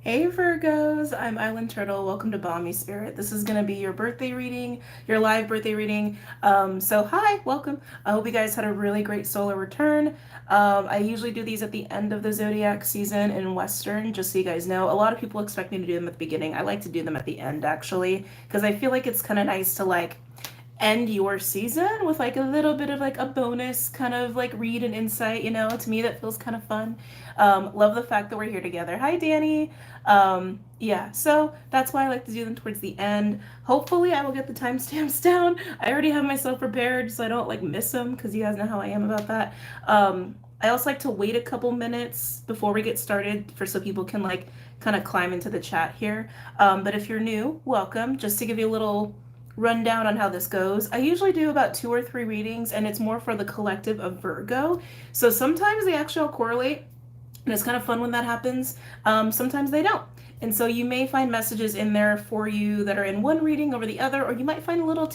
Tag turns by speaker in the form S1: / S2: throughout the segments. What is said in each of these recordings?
S1: Hey Virgos, I'm Island Turtle. Welcome to BOMISpirit. This is gonna be your birthday reading, your live birthday reading. So hi, welcome. I hope you guys had a really great solar return. I usually do these at the end of the zodiac season in Western, just so you guys know. A lot of people expect me to do them at the beginning. I like to do them at the end actually, because I feel like it's kind of nice to like end your season with like a little bit of like a bonus kind of like read and insight, to me that feels kind of fun. Love the fact that we're here together. Hi Danny. Yeah, so that's why I like to do them towards the end. Hopefully I will get the timestamps down. I already have myself prepared so I don't like miss them, because you guys know how I am about that. I also like to wait a couple minutes before we get started for so people can like kind of climb into the chat here. But if you're new, welcome. Just to give you a little rundown on how this goes. I usually do about 2 or 3 readings, and it's more for the collective of Virgo. So sometimes they actually all correlate, and it's kind of fun when that happens. Sometimes they don't. And so you may find messages in there for you that are in one reading over the other, or you might find little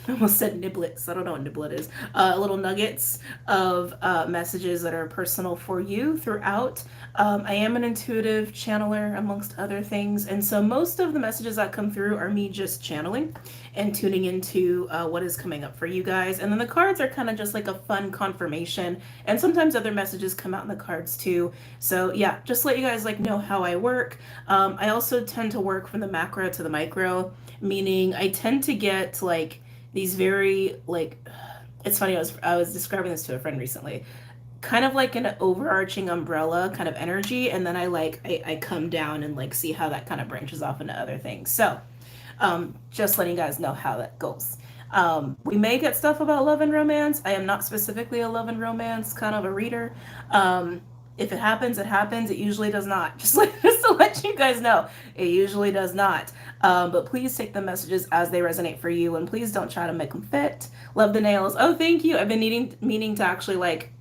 S1: I almost said niblets. I don't know what niblet is. Little nuggets of messages that are personal for you throughout. I am an intuitive channeler, amongst other things. And so most of the messages that come through are me just channeling and tuning into what is coming up for you guys. And then the cards are kind of just like a fun confirmation. And sometimes other messages come out in the cards too. So yeah, just let you guys like know how I work. I also tend to work from the macro to the micro, meaning I tend to get like these very like, it's funny, I was describing this to a friend recently, kind of like an overarching umbrella kind of energy, and then I come down and like see how that kind of branches off into other things. So just letting you guys know how that goes. We may get stuff about love and romance. I am not specifically a love and romance kind of a reader. If it happens, it happens. It usually does not. Just to let you guys know, it usually does not. But please take the messages as they resonate for you, and please don't try to make them fit. Love the nails. Oh, thank you. I've been meaning to actually like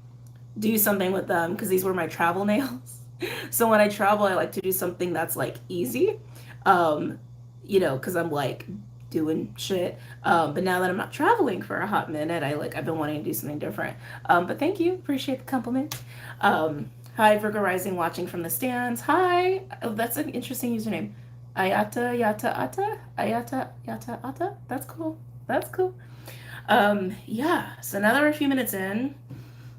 S1: do something with them, because these were my travel nails. So when I travel, I like to do something that's like easy, because I'm like doing shit. But now that I'm not traveling for a hot minute, I've been wanting to do something different. But thank you, appreciate the compliment. Hi, Virgo Rising, watching from the stands. Hi, oh, that's an interesting username. Ayata Yata Ata, Ayata Yata Ata. That's cool. That's cool. Yeah. So now that we're a few minutes in,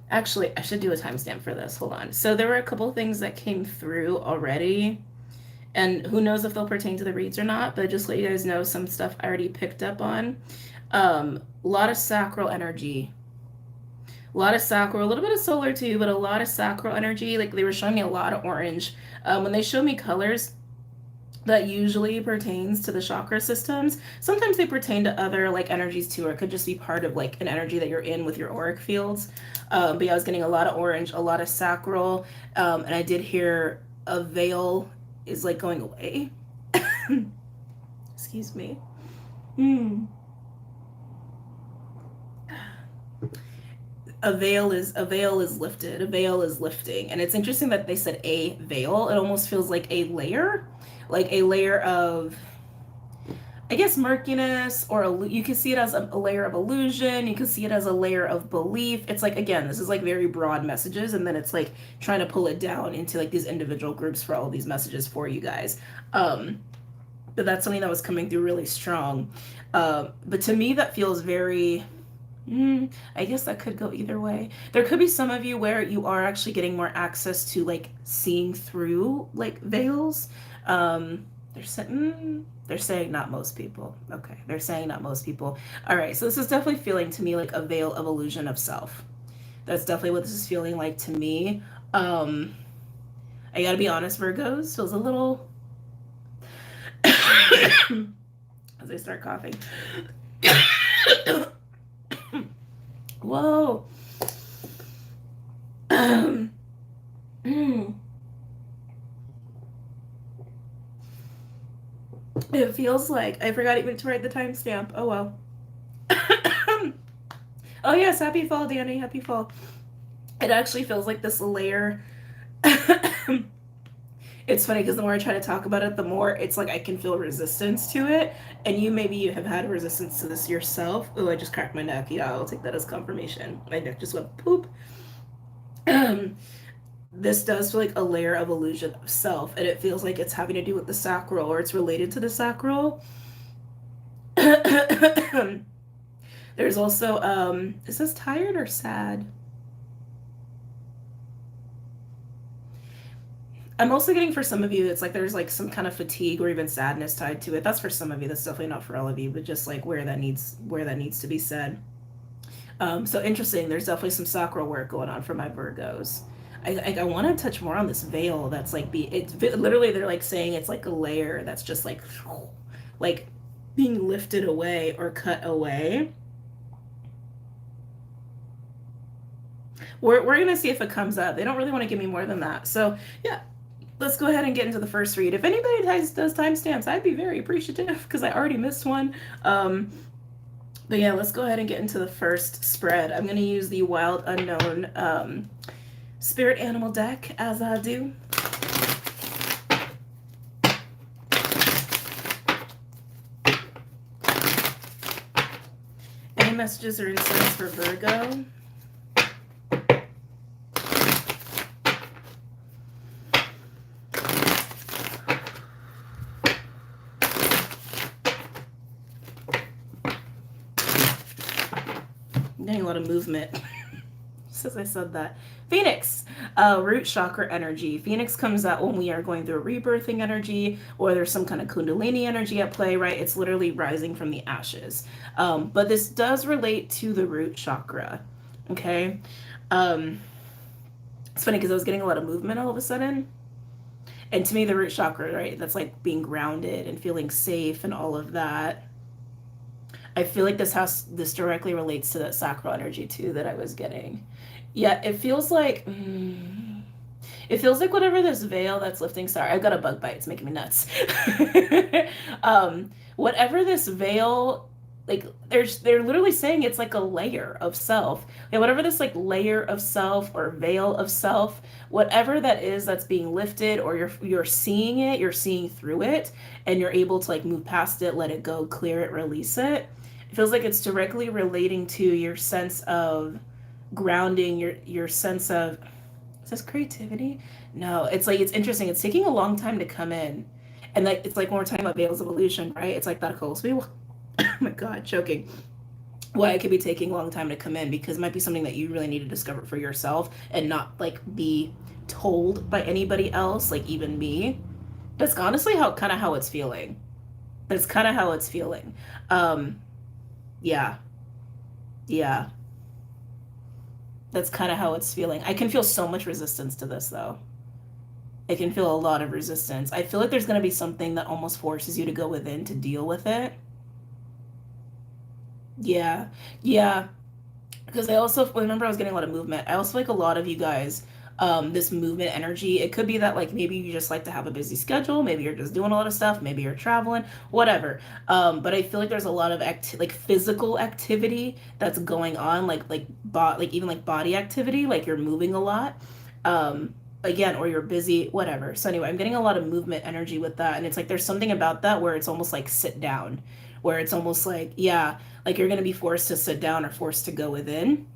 S1: actually, I should do a timestamp for this. Hold on. So there were a couple things that came through already, and who knows if they'll pertain to the reads or not, but just let you guys know some stuff I already picked up on. A lot of sacral energy. A lot of sacral, a little bit of solar too, but a lot of sacral energy. Like they were showing me a lot of orange. When they show me colors, that usually pertains to the chakra systems. Sometimes they pertain to other like energies too, or it could just be part of like an energy that you're in with your auric fields. But yeah, I was getting a lot of orange, a lot of sacral, and I did hear a veil is like going away. Excuse me. Mm. A veil is lifted. A veil is lifting, and it's interesting that they said a veil. It almost feels like a layer of, I guess, murkiness, or you can see it as a layer of illusion. You can see it as a layer of belief. It's like, again, this is like very broad messages, and then it's like trying to pull it down into like these individual groups for all these messages for you guys. But that's something that was coming through really strong. But to me, that feels very. I guess that could go either way. There could be some of you where you are actually getting more access to like seeing through like veils. They're saying not most people. Okay, they're saying not most people. All right, so this is definitely feeling to me like a veil of illusion of self. That's definitely what this is feeling like to me. I gotta be honest, Virgos feels a little as I start coughing. Whoa. It feels like I forgot even to write the timestamp. Oh well. Oh yes, happy fall, Danny. Happy fall. It actually feels like this layer. It's funny because the more I try to talk about it, the more it's like I can feel resistance to it. And you have had resistance to this yourself. Oh, I just cracked my neck. Yeah, I'll take that as confirmation. My neck just went poop. this does feel like a layer of illusion of self, and it feels like it's having to do with the sacral, or it's related to the sacral. There's also, is this tired or sad? I'm also getting for some of you, it's like there's like some kind of fatigue or even sadness tied to it. That's for some of you. That's definitely not for all of you, but just like where that needs to be said. So interesting. There's definitely some sacral work going on for my Virgos. I want to touch more on this veil. That's like it's literally, they're like saying it's like a layer that's just like being lifted away or cut away. We're gonna see if it comes up. They don't really want to give me more than that. So yeah, let's go ahead and get into the first read. If anybody does timestamps, I'd be very appreciative because I already missed one. But yeah, let's go ahead and get into the first spread. I'm going to use the Wild Unknown Spirit Animal deck as I do. Any messages or insights for Virgo? Getting a lot of movement since I said that. Phoenix, root chakra energy. Phoenix comes out when we are going through a rebirthing energy, or there's some kind of kundalini energy at play, right? It's literally rising from the ashes. But this does relate to the root chakra, okay? It's funny because I was getting a lot of movement all of a sudden. And to me, the root chakra, right? That's like being grounded and feeling safe and all of that. I feel like this directly relates to that sacral energy too that I was getting. Yeah, it feels like whatever this veil that's lifting. Sorry, I've got a bug bite. It's making me nuts. Whatever this veil, like they're literally saying it's like a layer of self. Yeah, whatever this like layer of self or veil of self, whatever that is that's being lifted, or you're seeing it, you're seeing through it, and you're able to like move past it, let it go, clear it, release it. It feels like it's directly relating to your sense of grounding, your sense of, is this creativity? No, it's like, it's interesting. It's taking a long time to come in. And like, it's like when we're talking about veils of illusion, right? It's like that whole, oh my God, choking. Why it could be taking a long time to come in, because it might be something that you really need to discover for yourself and not like be told by anybody else, like even me. That's honestly how it's feeling. That's kind of how it's feeling. Yeah. Yeah. That's kind of how it's feeling. I can feel so much resistance to this, though. I can feel a lot of resistance. I feel like there's going to be something that almost forces you to go within to deal with it. Yeah. Yeah. Because I also remember I was getting a lot of movement. I also feel like a lot of you guys, this movement energy, it could be that like maybe you just like to have a busy schedule, maybe you're just doing a lot of stuff, maybe you're traveling, whatever. But I feel like there's a lot of like physical activity that's going on, like even like body activity, like you're moving a lot. Again, or you're busy, whatever. So anyway, I'm getting a lot of movement energy with that, and it's like there's something about that where it's almost like sit down, where it's almost like, yeah, like you're going to be forced to sit down or forced to go within,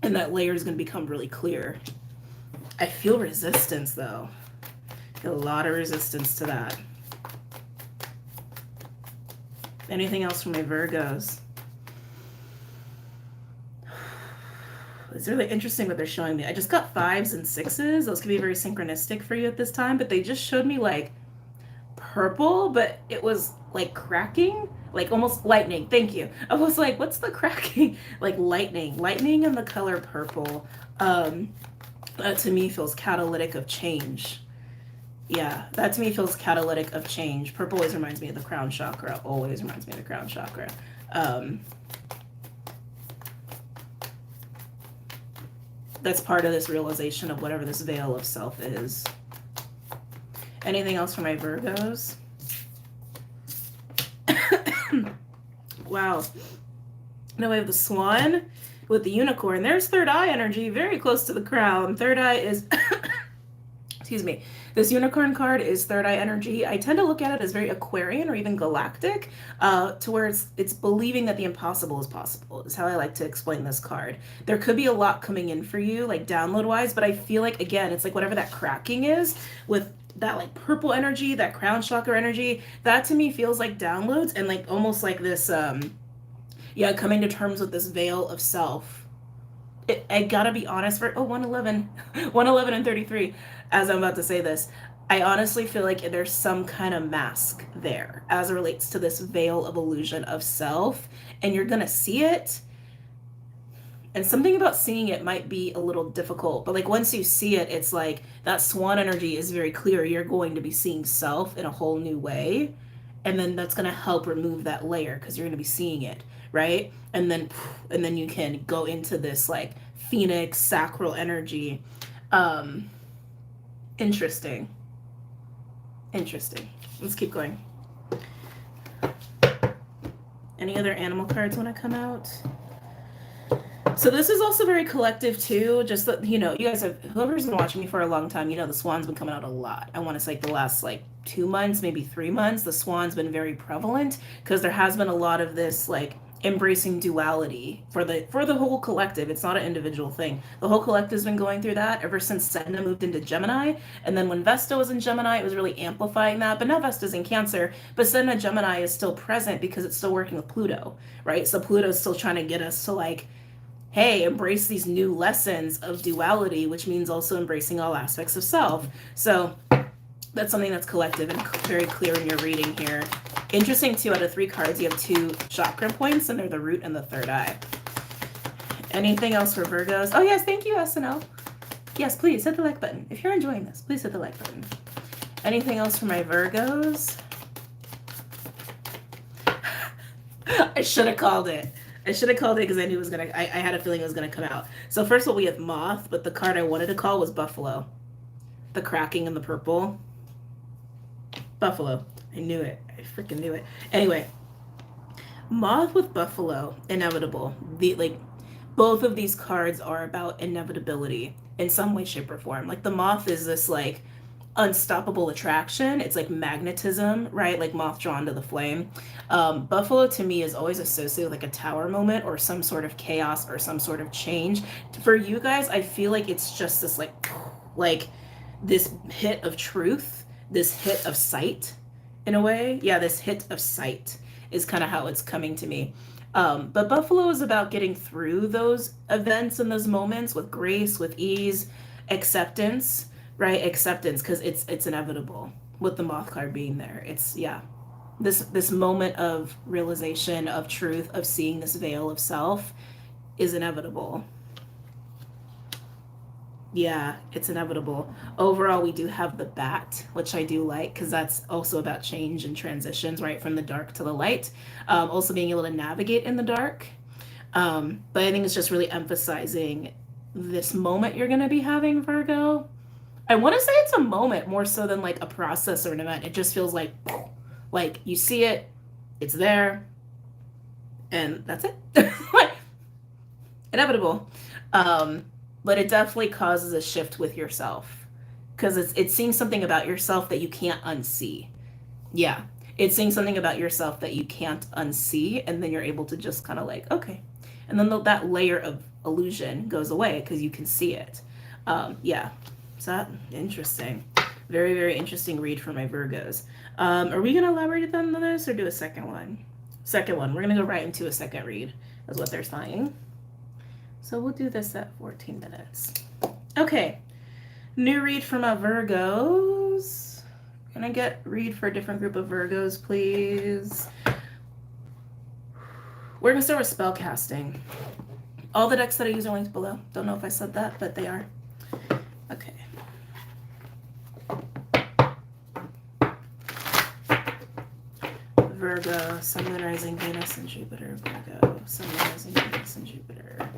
S1: and that layer is going to become really clear. I feel resistance, though. I feel a lot of resistance to that. Anything else from my Virgos? It's really interesting what they're showing me. I just got 5s and 6s. Those could be very synchronistic for you at this time, but they just showed me like purple, but it was like cracking, like almost lightning. Thank you. I was like, what's the cracking? Like lightning and the color purple. That to me feels catalytic of change. Yeah, that to me feels catalytic of change. Purple always reminds me of the crown chakra. Always reminds me of the crown chakra. That's part of this realization of whatever this veil of self is. Anything else for my Virgos? Wow. Now we have the swan with the unicorn. There's third eye energy, very close to the crown. Third eye is excuse me, this unicorn card is third eye energy. I tend to look at it as very Aquarian or even galactic, to where it's believing that the impossible is possible, is how I like to explain this card. There could be a lot coming in for you, like download wise, but I feel like, again, it's like whatever that cracking is with that like purple energy, that crown chakra energy, that to me feels like downloads and like almost like this, yeah, coming to terms with this veil of self. I gotta be honest for 111 111 and 33 as I'm about to say this. I honestly feel like there's some kind of mask there as it relates to this veil of illusion of self, and you're gonna see it, and something about seeing it might be a little difficult, but like once you see it, it's like that swan energy is very clear. You're going to be seeing self in a whole new way, and then that's going to help remove that layer because you're going to be seeing it, right? And then you can go into this like phoenix sacral energy. um Interesting. Interesting. Let's keep going. Any other animal cards want to come out? So this is also very collective too. Just that, you guys have, whoever's been watching me for a long time, the swan's been coming out a lot. I want to say the last like 2 months, maybe 3 months, the swan's been very prevalent because there has been a lot of this like embracing duality for the whole collective. It's not an individual thing. The whole collective's been going through that ever since Sedna moved into Gemini, and then when Vesta was in Gemini, it was really amplifying that. But now Vesta's in Cancer, but Sedna Gemini is still present because it's still working with Pluto, right? So Pluto's still trying to get us to like, hey, embrace these new lessons of duality, which means also embracing all aspects of self. So that's something that's collective and very clear in your reading here. Interesting too, out of 3 cards, you have 2 chakra points, and they're the root and the third eye. Anything else for Virgos? Oh yes, thank you, SNL. Yes, please hit the like button. If you're enjoying this, please hit the like button. Anything else for my Virgos? I should have called it. Because I knew it was gonna, I had a feeling it was gonna come out. So first of all, we have moth, but the card I wanted to call was buffalo. The cracking in the purple. Buffalo. I knew it. I freaking knew it. Anyway, moth with buffalo, inevitable. Both of these cards are about inevitability in some way, shape, or form. Like the moth is this like unstoppable attraction. It's like magnetism, right? Like moth drawn to the flame. Buffalo to me is always associated with like a tower moment or some sort of chaos or some sort of change. For you guys, I feel like it's just this like this hit of truth, this hit of sight in a way. Yeah, this hit of sight is kind of how it's coming to me. But buffalo is about getting through those events and those moments with grace, with ease, acceptance, right? Acceptance, because it's inevitable with the moth card being there. It's, yeah, this moment of realization, of truth, of seeing this veil of self is inevitable. Yeah, it's inevitable. Overall, we do have the bat, which I do like because that's also about change and transitions, right? From the dark to the light. Also being able to navigate in the dark. But I think it's just really emphasizing this moment you're going to be having, Virgo. I want to say it's a moment more so than like a process or an event. It just feels like you see it, it's there, and that's it. Like, inevitable. But it definitely causes a shift with yourself because it's seeing something about yourself that you can't unsee. Yeah, it's seeing something about yourself that you can't unsee, and then you're able to just kind of like, okay. And then that layer of illusion goes away because you can see it. Yeah, so that, interesting. Very, very interesting read for my Virgos. Are we going to elaborate on this or do a second one? Second one. We're going to go right into a second read, is what they're saying. So we'll do this at 14 minutes. Okay, new read for my Virgos. Can I get read for a different group of Virgos, please? We're gonna start with spell casting. All the decks that I use are linked below. Don't know if I said that, but they are. Okay. Virgo, Sun, Moon, Rising, Venus, and Jupiter. Virgo, Sun, Moon, Rising, Venus, and Jupiter.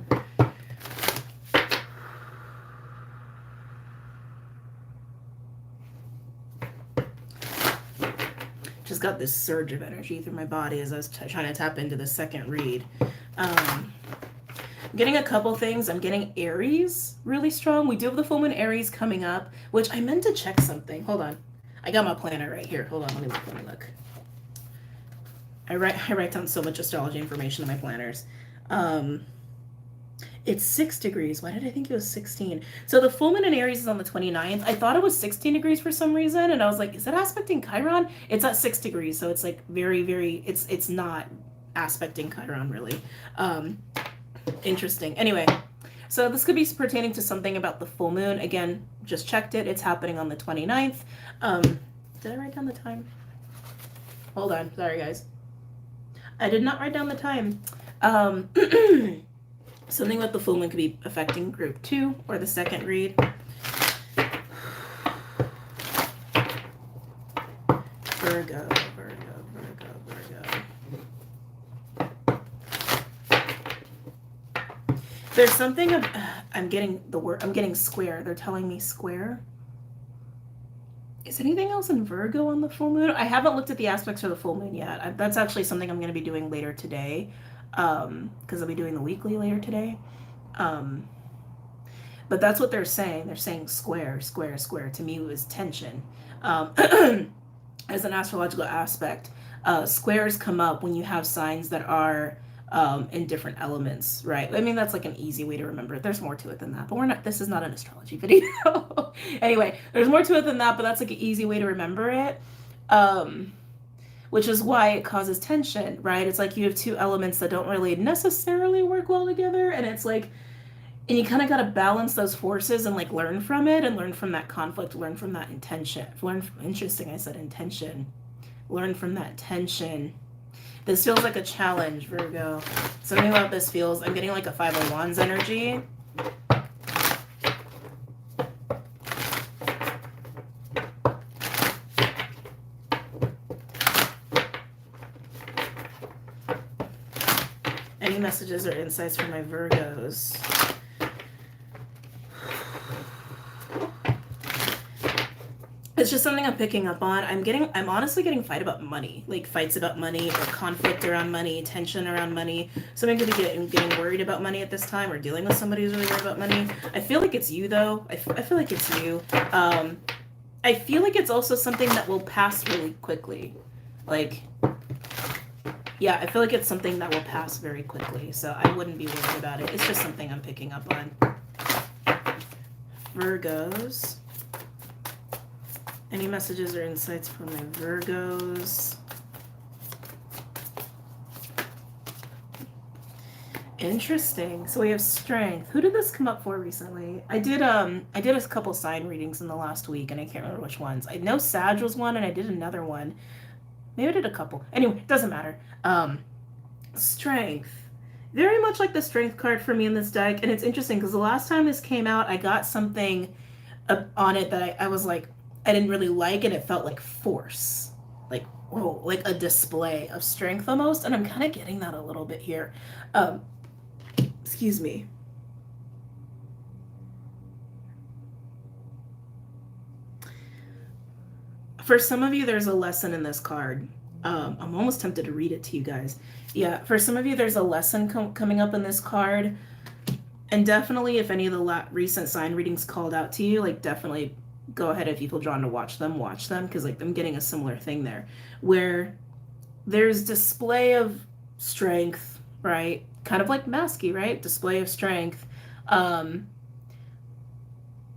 S1: Just got this surge of energy through my body as I was trying to tap into the second read. I'm getting a couple things. I'm getting Aries really strong. We do have the full moon Aries coming up, which I meant to check something. Hold on. I got my planner right here. Hold on, let me look. I write down so much astrology information in my planners. It's 6 degrees. Why did I think it was 16? So the full moon in Aries is on the 29th. I thought it was 16 degrees for some reason, and I was like, is that aspecting Chiron? It's at 6 degrees, so it's like very, very, it's not aspecting Chiron really. Interesting. Anyway, so this could be pertaining to something about the full moon. Again, just checked it. It's happening on the 29th. Did I write down the time? Hold on. Sorry, guys. I did not write down the time. Something about the full moon could be affecting group 2 or the second read. Virgo. There's something of, I'm getting square. They're telling me square. Is anything else in Virgo on the full moon? I haven't looked at the aspects for the full moon yet. That's actually something I'm going to be doing later today. Because I'll be doing the weekly later today. But that's what they're saying. They're saying square. To me, it was tension. As an astrological aspect, squares come up when you have signs that are in different elements, right? I mean, that's like an easy way to remember it. There's more to it than that, but this is not an astrology video. Anyway, there's more to it than that, but that's like an easy way to remember it. Which is why it causes tension, right? It's like you have two elements that don't really necessarily work well together, and it's like, and you kind of got to balance those forces and like learn from it and learn from that conflict, learn from that intention. Interesting, I said intention. Learn from that tension. This feels like a challenge, Virgo. Something about this feels, I'm getting like a 5 of Wands energy. Any messages or insights for my Virgos? It's just something I'm picking up on. I'm honestly getting fights about money or conflict around money, tension around money. Something could be getting worried about money at this time or dealing with somebody who's really worried about money. I feel like it's you though. I feel like it's you. I feel like it's also something that will pass really quickly. Yeah, I feel like it's something that will pass very quickly, so I wouldn't be worried about it. It's just something I'm picking up on. Virgos. Any messages or insights for my Virgos? Interesting. So we have strength. Who did this come up for recently? I did a couple sign readings in the last week, and I can't remember which ones. I know Sag was one, and I did another one. Maybe I did a couple. Anyway, it doesn't matter. Strength. Very much like the strength card for me in this deck. And it's interesting because the last time this came out, I got something on it that I was like, I didn't really like, and it felt like force. Like, whoa, like a display of strength almost. And I'm kind of getting that a little bit here. Excuse me. For some of you, there's a lesson in this card. I'm almost tempted to read it to you guys. Yeah, for some of you, there's a lesson coming up in this card. And definitely, if any of the recent sign readings called out to you, like definitely go ahead if you feel drawn to watch them, because like I'm getting a similar thing there. Where there's display of strength, right? Kind of like masky, right? Display of strength. But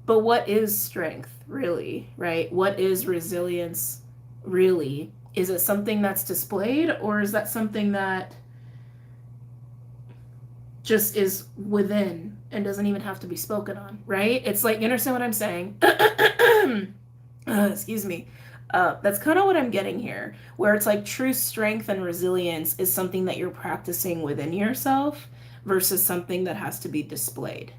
S1: what is strength, really, right? What is resilience, really? Is it something that's displayed, or is that something that just is within and doesn't even have to be spoken on, right? It's like, you understand what I'm saying? Excuse me. That's kind of what I'm getting here, where it's like true strength and resilience is something that you're practicing within yourself versus something that has to be displayed.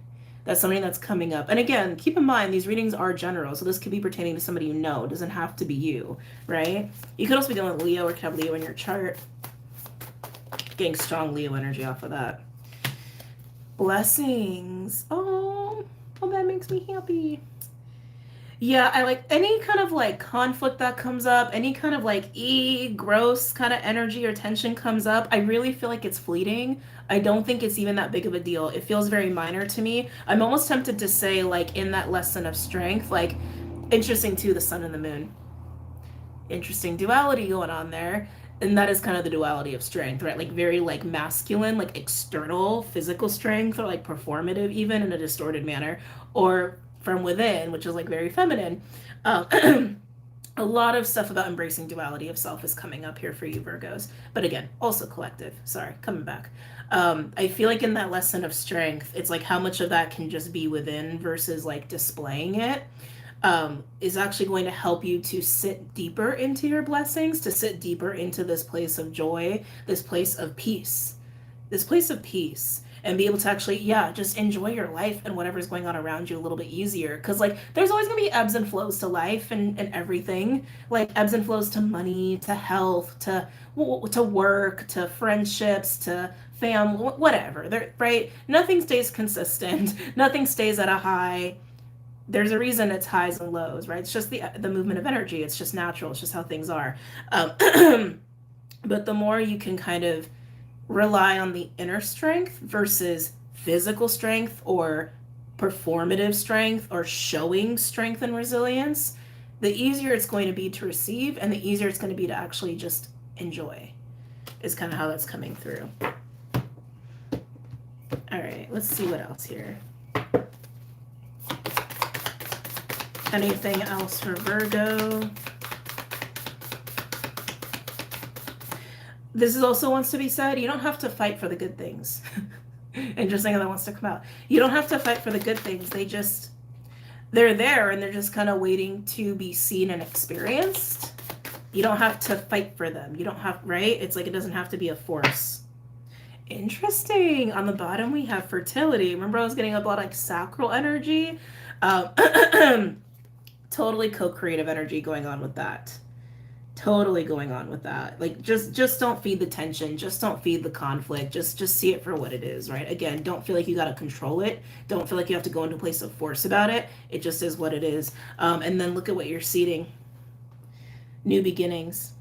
S1: That's something that's coming up. And again, keep in mind, these readings are general, so this could be pertaining to somebody you know. It doesn't have to be you, right? You could also be dealing with Leo or could have Leo in your chart. Getting strong Leo energy off of that. Blessings. Oh, that makes me happy. Yeah, I like any kind of like conflict that comes up, any kind of like gross kind of energy or tension comes up. I really feel like it's fleeting. I don't think it's even that big of a deal. It feels very minor to me. I'm almost tempted to say, like, in that lesson of strength, like, interesting too, the sun and the moon. Interesting duality going on there. And that is kind of the duality of strength, right? Like, very like masculine, like external physical strength, or like performative even in a distorted manner, or from within, which is like very feminine. A lot of stuff about embracing duality of self is coming up here for you, Virgos. But again, also collective. Sorry, coming back. I feel like in that lesson of strength, it's like how much of that can just be within versus like displaying it, is actually going to help you to sit deeper into your blessings, to sit deeper into this place of joy, this place of peace, and be able to actually, yeah, just enjoy your life and whatever's going on around you a little bit easier. Because, like, there's always going to be ebbs and flows to life and everything, like ebbs and flows to money, to health, to work, to friendships, to family, whatever. There, right? Nothing stays consistent. Nothing stays at a high. There's a reason it's highs and lows, right? It's just the movement of energy. It's just natural. It's just how things are. But the more you can kind of rely on the inner strength versus physical strength or performative strength or showing strength and resilience, the easier it's going to be to receive and the easier it's going to be to actually just enjoy, is kind of how that's coming through. All right, let's see what else here. Anything else for Virgo? This is also wants to be said. You don't have to fight for the good things. Interesting how that wants to come out. You don't have to fight for the good things. They're there and they're just kind of waiting to be seen and experienced. You don't have to fight for them. You don't have, right? It's like it doesn't have to be a force. Interesting. On the bottom, we have fertility. Remember, I was getting a lot of like sacral energy. Totally co-creative energy going on with that. Totally going on with that. Like, just don't feed the tension. Just don't feed the conflict. Just see it for what it is, right? Again, don't feel like you got to control it. Don't feel like you have to go into a place of force about it. It just is what it is. And then look at what you're seeding. New beginnings.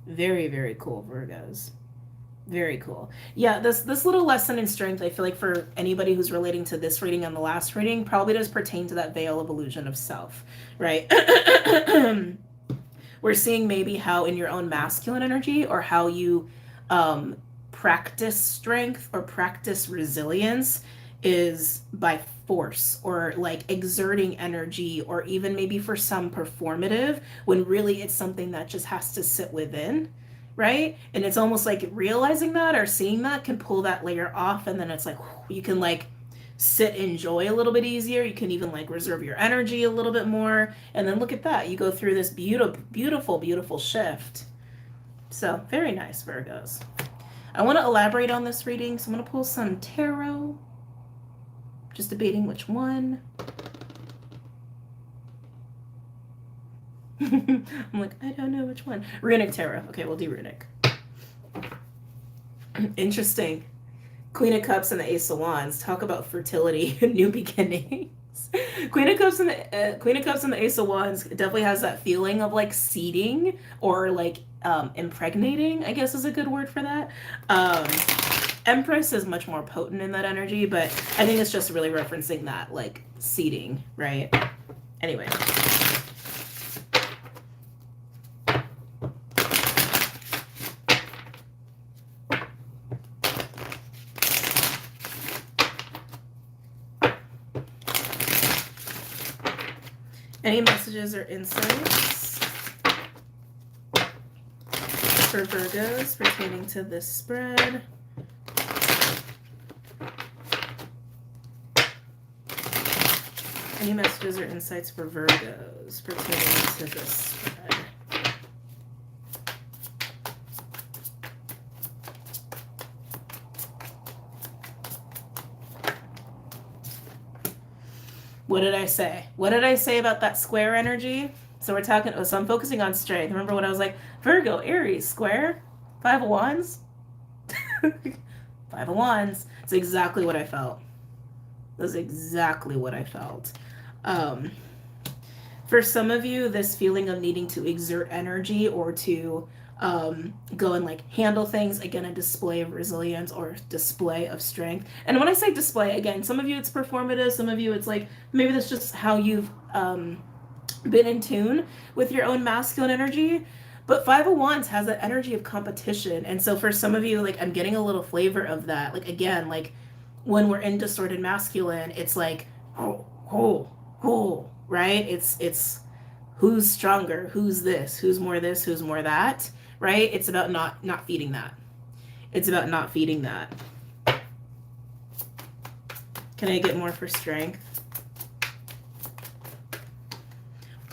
S1: Very, very cool, Virgos. Very cool. Yeah, this little lesson in strength, I feel like for anybody who's relating to this reading and the last reading, probably does pertain to that veil of illusion of self, right? We're seeing maybe how in your own masculine energy or how you practice strength or practice resilience is by force or like exerting energy, or even maybe for some performative, when really it's something that just has to sit within, right? And it's almost like realizing that or seeing that can pull that layer off, and then it's like you can like sit, enjoy a little bit easier. You can even like reserve your energy a little bit more, and then look at that, you go through this beautiful shift. So very nice, Virgos. I want to elaborate on this reading, so I'm going to pull some tarot, just debating which one. I'm like, I don't know which one. Runic tarot. Okay, we'll do runic. Interesting. Queen of Cups and the Ace of Wands talk about fertility and new beginnings. Queen of Cups and the Ace of Wands definitely has that feeling of like seeding or like impregnating, I guess is a good word for that. Empress is much more potent in that energy, but I think it's just really referencing that like seeding, right? Anyway. Any messages or insights for Virgos pertaining to this spread? Any messages or insights for Virgos pertaining to this spread? What did I say? What did I say about that square energy? So we're talking, so I'm focusing on strength. Remember when I was like, Virgo, Aries, square, Five of Wands? Five of Wands. It's exactly what I felt. That's exactly what I felt. For some of you, this feeling of needing to exert energy or to go and like handle things, again, a display of resilience or display of strength. And when I say display, again, some of you it's performative, some of you it's like maybe that's just how you've been in tune with your own masculine energy. But Five of Wands has that energy of competition. And so for some of you, like I'm getting a little flavor of that. Like again, like when we're in distorted masculine, it's like, right? It's who's stronger, who's this, who's more that, right? It's about not feeding that. It's about not feeding that. Can I get more for strength?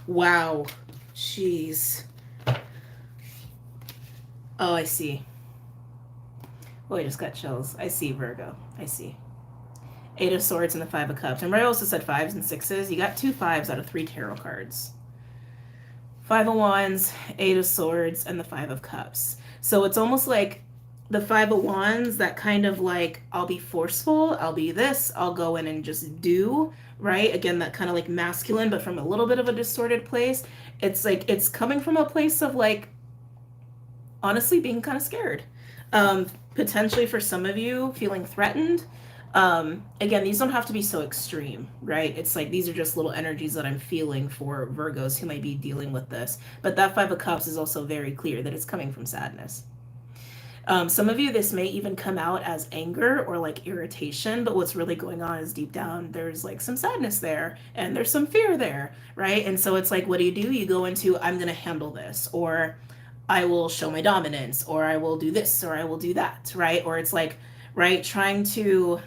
S1: Wow. Jeez. Oh, I see. Oh, I just got chills. I see, Virgo. I see. Eight of Swords and the Five of Cups. And I also said fives and sixes. You got 2 5s out of 3 tarot cards. Five of Wands, Eight of Swords, and the Five of Cups. So it's almost like the Five of Wands, that kind of like, I'll be forceful, I'll be this, I'll go in and just do, right? Again, that kind of like masculine, but from a little bit of a distorted place. It's like, it's coming from a place of like, honestly being kind of scared. Potentially for some of you, feeling threatened. Again, these don't have to be so extreme, right? It's like these are just little energies that I'm feeling for Virgos who might be dealing with this. But that Five of Cups is also very clear that it's coming from sadness. Some of you, this may even come out as anger or like irritation, but what's really going on is deep down, there's like some sadness there and there's some fear there, right? And so it's like, what do? You go into, I'm going to handle this, or I will show my dominance, or I will do this, or I will do that, right? Or it's like, right, trying to,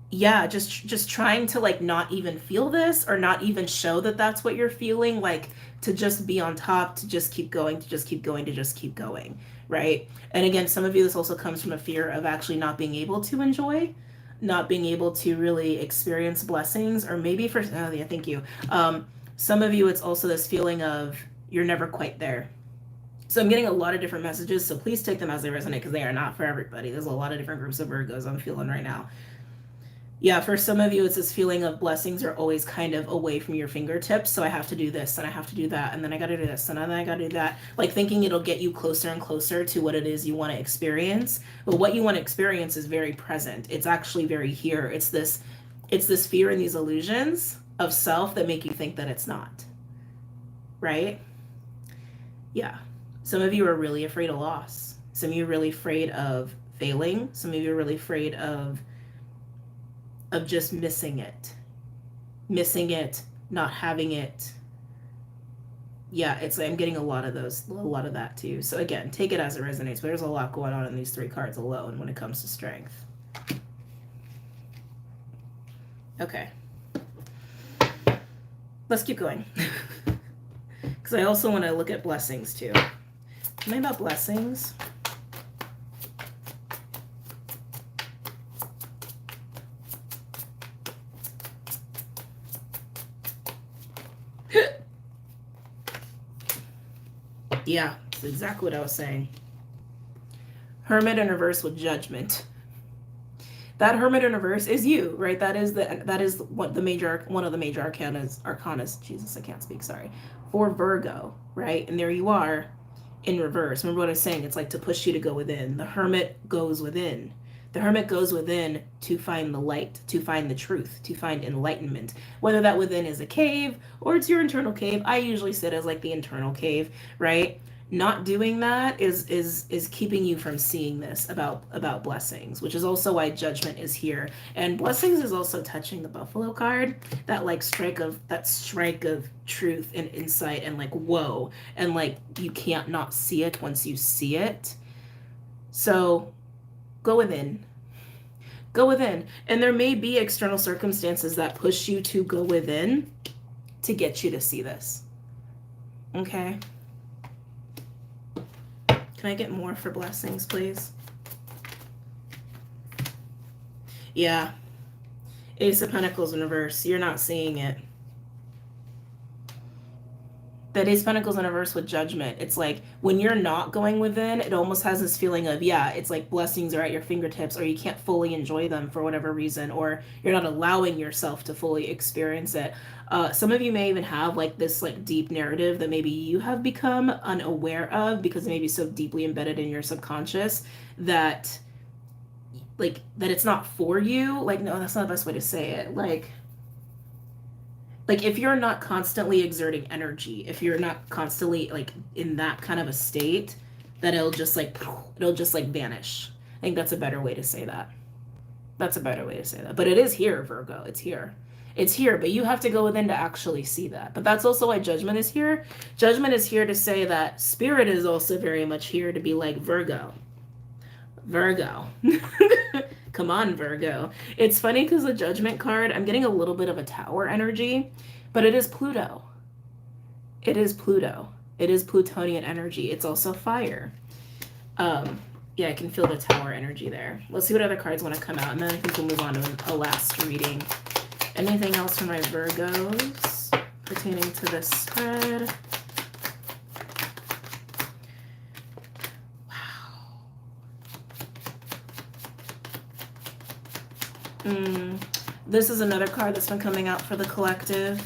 S1: yeah, just trying to like not even feel this or not even show that that's what you're feeling, like to just be on top, to just keep going, to just keep going, to just keep going, right? And again, some of you, this also comes from a fear of actually not being able to enjoy, not being able to really experience blessings, or maybe for, oh yeah, thank you. Some of you, it's also this feeling of you're never quite there. So I'm getting a lot of different messages, so please take them as they resonate because they are not for everybody. There's a lot of different groups of Virgos I'm feeling right now. Yeah, for some of you, it's this feeling of blessings are always kind of away from your fingertips. So I have to do this and I have to do that. And then I got to do this and then I got to do that. Like thinking it'll get you closer and closer to what it is you want to experience. But what you want to experience is very present. It's actually very here. It's this fear and these illusions of self that make you think that it's not. Right? Yeah. Some of you are really afraid of loss. Some of you are really afraid of failing. Some of you are really afraid of just missing it, not having it. Yeah, it's I'm getting a lot of that too. So again, take it as it resonates, but there's a lot going on in these 3 cards alone when it comes to strength. Okay. Let's keep going. Because I also want to look at blessings too. Am I about blessings? Yeah, that's exactly what I was saying. Hermit in reverse with Judgment. That Hermit in reverse is you, right? That is one of the major arcanas. Jesus, I can't speak. Sorry, for Virgo, right? And there you are, in reverse. Remember what I was saying? It's like to push you to go within. The Hermit goes within. The Hermit goes within to find the light, to find the truth, to find enlightenment. Whether that within is a cave or it's your internal cave. I usually sit as like the internal cave, right? Not doing that is keeping you from seeing this about blessings, which is also why Judgment is here. And blessings is also touching the Buffalo card, that like strike of truth and insight and like whoa, and like you can't not see it once you see it. So go within. Go within. And there may be external circumstances that push you to go within to get you to see this. Okay? Can I get more for blessings, please? Yeah. Ace of Pentacles in reverse. You're not seeing it. That Ace of Pentacles in reverse with Judgment. It's like when you're not going within, it almost has this feeling of, yeah, it's like blessings are at your fingertips, or you can't fully enjoy them for whatever reason, or you're not allowing yourself to fully experience it. Some of you may even have like this like deep narrative that maybe you have become unaware of because it may be so deeply embedded in your subconscious that that it's not for you. Like, no, that's not the best way to say it. Like if you're not constantly exerting energy, if you're not constantly like in that kind of a state, that it'll just like vanish. I think that's a better way to say that. That's a better way to say that. But it is here, Virgo. It's here. It's here, but you have to go within to actually see that. But that's also why Judgment is here. Judgment is here to say that Spirit is also very much here to be like, Virgo. Virgo. Come on, Virgo. It's funny because the Judgment card, I'm getting a little bit of a Tower energy, but it is Pluto. It is Pluto. It is Plutonian energy. It's also fire. Yeah, I can feel the Tower energy there. Let's see what other cards want to come out, and then I think we'll move on to a last reading. Anything else for my Virgos pertaining to this spread? This is another card that's been coming out for the collective.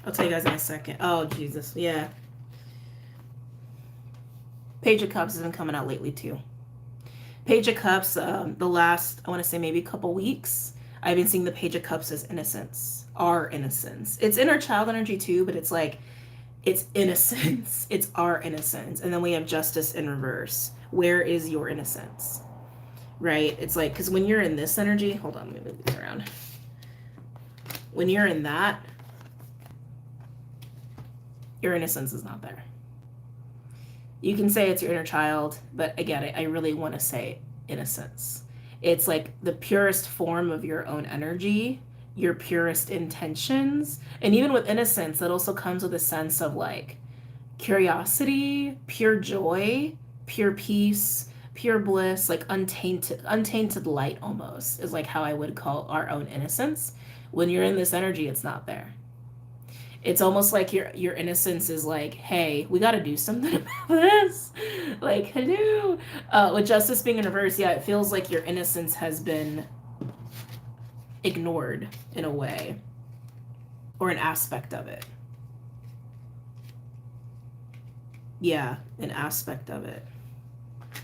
S1: I'll tell you guys in a second. Oh, Jesus. Yeah. Page of Cups has been coming out lately, too. Page of Cups, the last, I want to say maybe a couple weeks, I've been seeing the Page of Cups as innocence. Our innocence. It's inner child energy, too, but it's like, it's innocence. It's our innocence. And then we have Justice in reverse. Where is your innocence? Right? It's like, because when you're in this energy, hold on, let me move these around. When you're in that, your innocence is not there. You can say it's your inner child, but again, I really want to say innocence. It's like the purest form of your own energy, your purest intentions. And even with innocence, that also comes with a sense of like curiosity, pure joy, pure peace, pure bliss, like untainted light almost is like how I would call our own innocence. When you're in this energy, it's not there. It's almost like your innocence is like, hey, we got to do something about this. Like, hello. With Justice being in reverse, yeah, it feels like your innocence has been ignored in a way, or an aspect of it. Yeah, an aspect of it.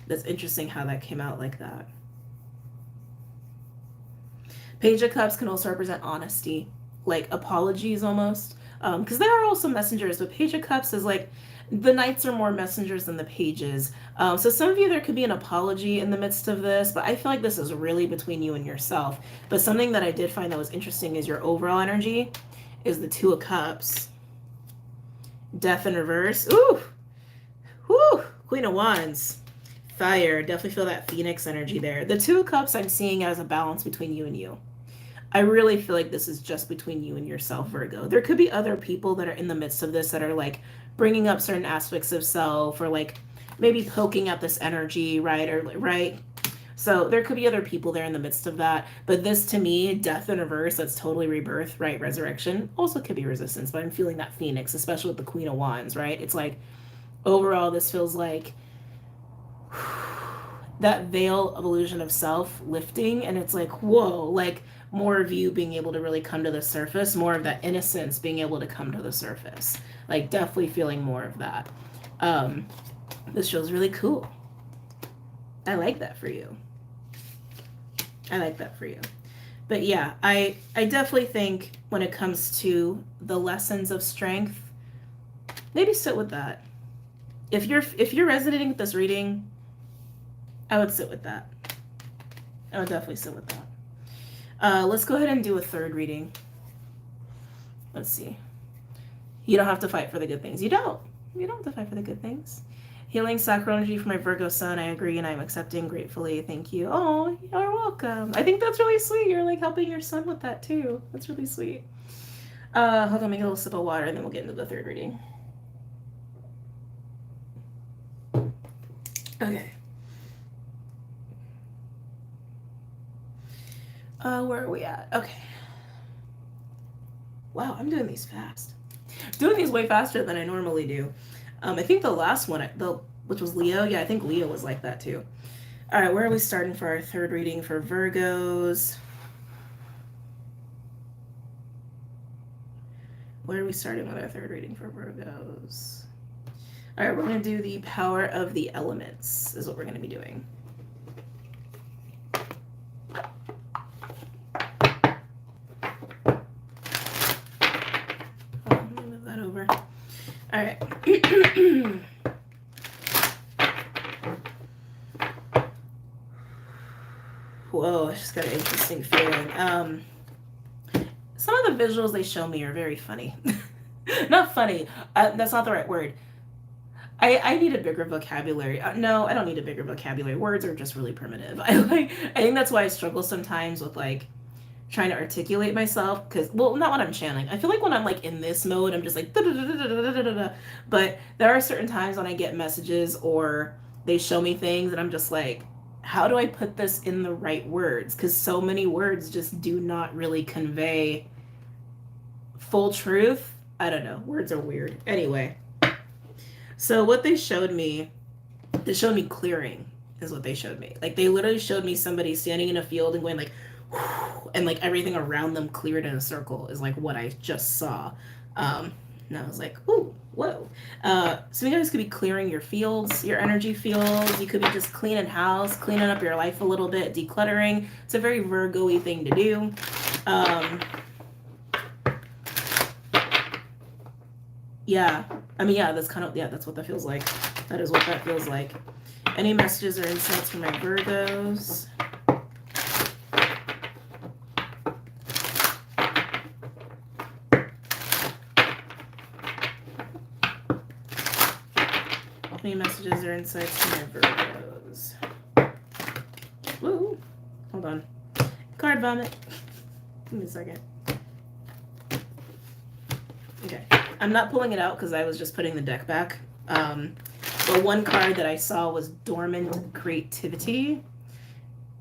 S1: That's interesting how that came out like that. Page of Cups can also represent honesty, like apologies almost. Because there are also messengers, but Page of Cups is like, the Knights are more messengers than the Pages. So some of you, there could be an apology in the midst of this, but I feel like this is really between you and yourself. But something that I did find that was interesting is your overall energy is the Two of Cups. Death in reverse. Ooh! Whoo! Queen of Wands. Fire. Definitely feel that Phoenix energy there. The Two of Cups I'm seeing as a balance between you and you. I really feel like this is just between you and yourself, Virgo. There could be other people that are in the midst of this that are like bringing up certain aspects of self, or like maybe poking at this energy, right? Or right. So there could be other people there in the midst of that. But this, to me, death in reverse, that's totally rebirth, right? Resurrection also could be resistance, but I'm feeling that Phoenix, especially with the Queen of Wands, right? It's like overall, this feels like that veil of illusion of self lifting, and it's like, whoa, like more of you being able to really come to the surface, more of that innocence being able to come to the surface. Like definitely feeling more of that. This feels really cool. I like that for you. I like that for you. But yeah, I definitely think when it comes to the lessons of strength, maybe sit with that. If you're resonating with this reading, I would sit with that. I would definitely sit with that. Let's go ahead and do a third reading. Let's see. You don't have to fight for the good things. You don't. You don't have to fight for the good things. Healing sacral energy for my Virgo sun. I agree and I'm accepting gratefully. Thank you. Oh, you're welcome. I think that's really sweet. You're like helping your son with that too. That's really sweet. Hold on, make a little sip of water and then we'll get into the third reading. Okay. Where are we at? Okay. Wow, I'm doing these fast. Doing these way faster than I normally do. I think the last one, which was Leo, yeah, I think Leo was like that too. All right, where are we starting for our third reading for Virgos? Where are we starting with our third reading for Virgos? All right, we're going to do the power of the elements is what we're going to be doing. Let me move that over. All right. Whoa, I just got an interesting feeling. Some of the visuals they show me are very funny. Not funny. That's not the right word. I need a bigger vocabulary. No, I don't need a bigger vocabulary. Words are just really primitive. I think that's why I struggle sometimes with like trying to articulate myself because, well, not when I'm channeling. I feel like when I'm like in this mode, I'm just like but there are certain times when I get messages or they show me things and I'm just like, how do I put this in the right words? Because so many words just do not really convey full truth. I don't know. Words are weird. Anyway, so what they showed me clearing is what they showed me. Like they literally showed me somebody standing in a field and going like, and like everything around them cleared in a circle is like what I just saw. And I was like, ooh, whoa. So you guys could be clearing your fields, your energy fields. You could be just cleaning house, cleaning up your life a little bit, decluttering. It's a very Virgo-y thing to do. Yeah, I mean, yeah, that's kind of, yeah, that's what that feels like. That is what that feels like. Any messages or insights for my Virgos? Any messages or insights for my Virgos? Woo, hold on. Card vomit. Give me a second. Okay, I'm not pulling it out because I was just putting the deck back. But one card that I saw was Dormant Creativity.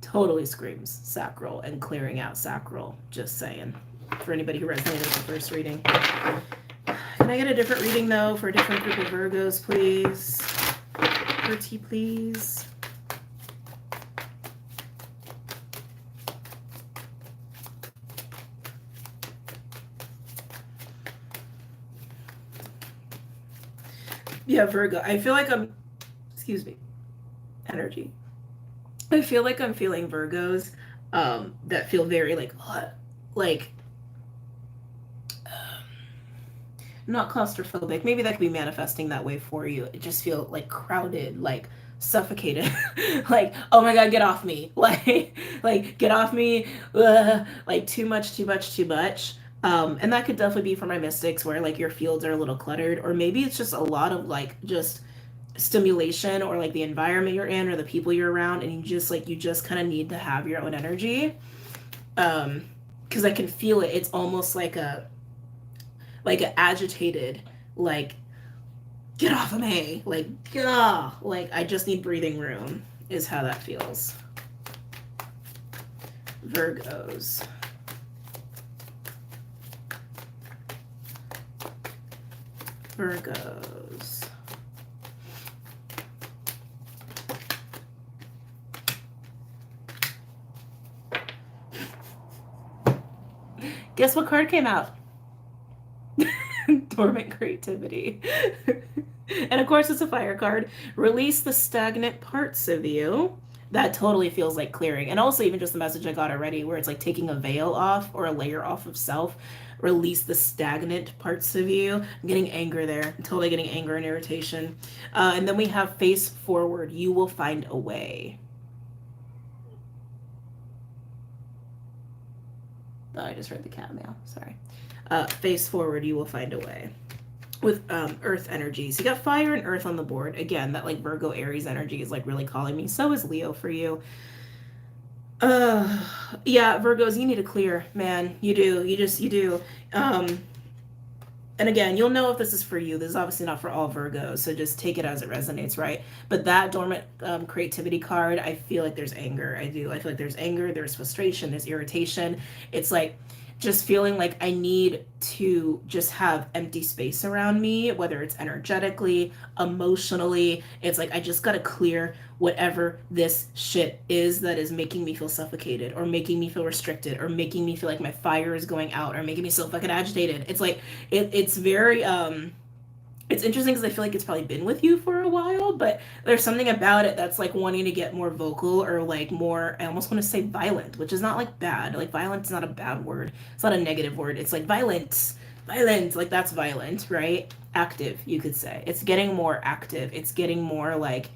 S1: Totally screams sacral and clearing out sacral. Just saying. For anybody who resonated with the first reading. Can I get a different reading though for a different group of Virgos, please? Pretty, please. Yeah, Virgo. I feel like I'm, excuse me, energy. I feel like I'm feeling Virgos that feel very like not claustrophobic. Maybe that could be manifesting that way for you. It just feel like crowded, like suffocated. Like, oh my God, get off me. Like get off me. Like too much, too much, too much. And that could definitely be for my mystics where like your fields are a little cluttered, or maybe it's just a lot of like just stimulation or like the environment you're in or the people you're around, and you just kind of need to have your own energy. Because I can feel it. It's almost like an agitated, like, get off of me, like, I just need breathing room is how that feels. Virgos. Virgos. Guess what card came out? Dormant Creativity. And of course, it's a fire card. Release the stagnant parts of you. That totally feels like clearing. And also even just the message I got already where it's like taking a veil off or a layer off of self. Release the stagnant parts of you. I'm getting anger there. I'm totally getting anger and irritation. And then we have face forward. You will find a way. Oh, I just read the cat meow. Sorry. Face forward, you will find a way. With earth energies. You got fire and earth on the board. Again, that like Virgo Aries energy is like really calling me. So is Leo for you. Yeah, Virgos, you need to clear, man. You do. You do. And again, you'll know if this is for you. This is obviously not for all Virgos, so just take it as it resonates, right? But that Dormant Creativity card, I feel like there's anger. I do. I feel like there's anger, there's frustration, there's irritation. It's like just feeling like I need to just have empty space around me, whether it's energetically, emotionally. It's like I just gotta clear whatever this shit is that is making me feel suffocated or making me feel restricted or making me feel like my fire is going out or making me so fucking agitated. It's like it's very it's interesting because I feel like it's probably been with you for a while, but there's something about it that's like wanting to get more vocal or like more, I almost want to say violent, which is not like bad. Like violent is not a bad word. It's not a negative word. It's like violence, violent, like that's violent, right? Active, you could say. It's getting more active. It's getting more like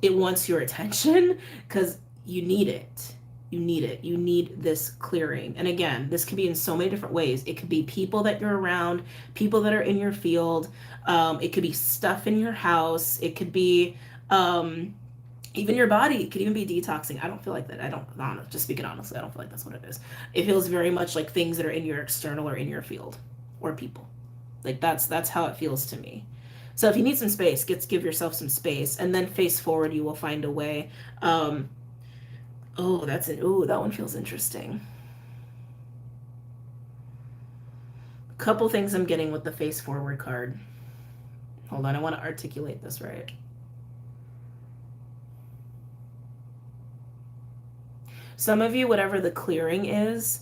S1: it wants your attention because you need it. You need it. You need this clearing. And again, this could be in so many different ways. It could be people that you're around, people that are in your field. It could be stuff in your house. It could be even your body. It could even be detoxing. I don't feel like that. I don't know. Just speaking honestly, I don't feel like that's what it is. It feels very much like things that are in your external or in your field or people. Like that's how it feels to me. So if you need some space, give yourself some space, and then face forward. You will find a way. Oh, that's it. Oh, that one feels interesting. A couple things I'm getting with the face forward card. Hold on, I want to articulate this right. Some of you, whatever the clearing is,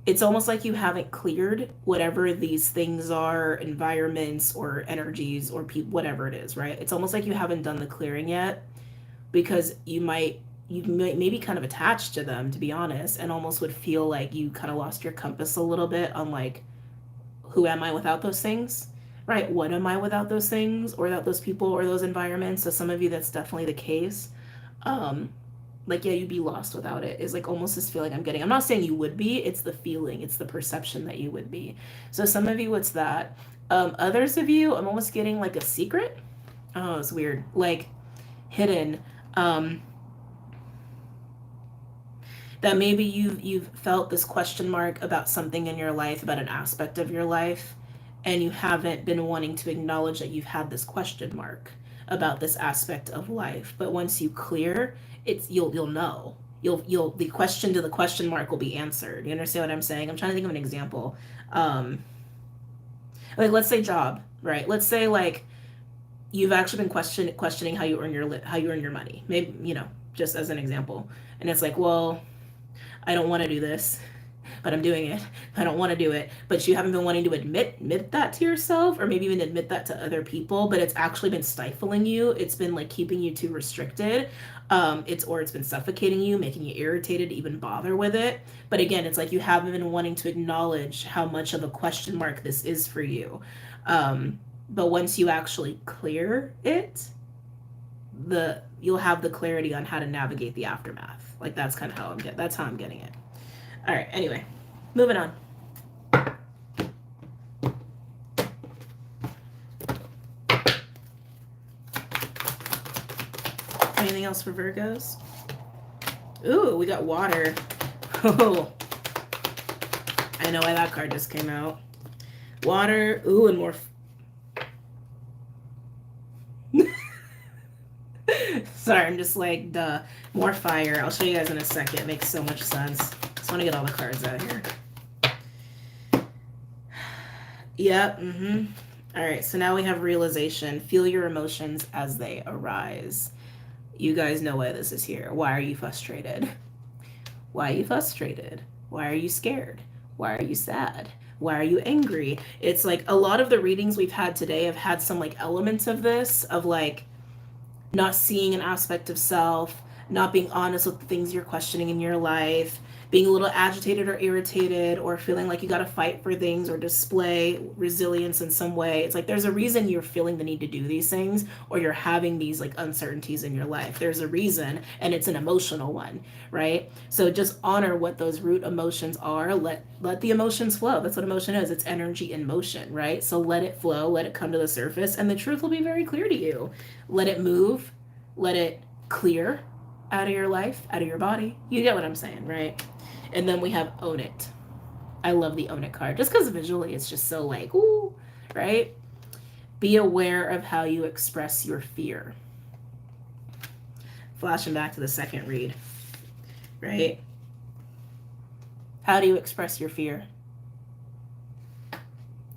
S1: it's almost like you haven't cleared whatever these things are, environments or energies or people, whatever it is, right? It's almost like you haven't done the clearing yet because you might maybe kind of attached to them, to be honest, and almost would feel like you kind of lost your compass a little bit on like, who am I without those things, right? What am I without those things or without those people or those environments? So some of you, that's definitely the case. um like, yeah, you'd be lost without it, is like almost this feeling I'm getting. I'm not saying you would be, it's the feeling, it's the perception that you would be. So some of you, it's that. Others of you, I'm almost getting like a secret. Oh, it's weird, like hidden. um that maybe you've felt this question mark about something in your life, about an aspect of your life, and you haven't been wanting to acknowledge that you've had this question mark about this aspect of life. But once you clear, it's you'll know. You'll the question to the question mark will be answered. You understand what I'm saying? I'm trying to think of an example. Um, like let's say job, right? Let's say like you've actually been questioning how you earn your money. Maybe, just as an example. And it's like, well, I don't want to do this, but I'm doing it. I don't want to do it, but you haven't been wanting to admit that to yourself, or maybe even admit that to other people. But it's actually been stifling you. It's been like keeping you too restricted. It's been suffocating you, making you irritated to even bother with it. But again, it's like you haven't been wanting to acknowledge how much of a question mark this is for you. But once you actually clear it, you'll have the clarity on how to navigate the aftermath. Like that's kind of how that's how I'm getting it. All right, anyway, moving on. Anything else for Virgos? Ooh, we got water. Oh, I know why that card just came out. Water. Ooh, and more. Sorry, I'm just like, duh. More fire. I'll show you guys in a second. It makes so much sense. Just want to get all the cards out here. Yep. All right, so now we have realization. Feel your emotions as they arise. You guys know why this is here. Why are you frustrated? Why are you frustrated? Why are you scared? Why are you sad? Why are you angry? It's like a lot of the readings we've had today have had some like elements of this, of like not seeing an aspect of self, not being honest with the things you're questioning in your life, being a little agitated or irritated, or feeling like you got to fight for things or display resilience in some way. It's like there's a reason you're feeling the need to do these things, or you're having these like uncertainties in your life. There's a reason, and it's an emotional one, right? So just honor what those root emotions are. Let the emotions flow. That's what emotion is. It's energy in motion, right? So let it flow, let it come to the surface, and the truth will be very clear to you. Let it move, let it clear out of your life, out of your body. You get what I'm saying, right? And then we have own it. I love the own it card just because visually it's just so like, ooh, right? Be aware of how you express your fear. Flashing back to the second read, right? How do you express your fear?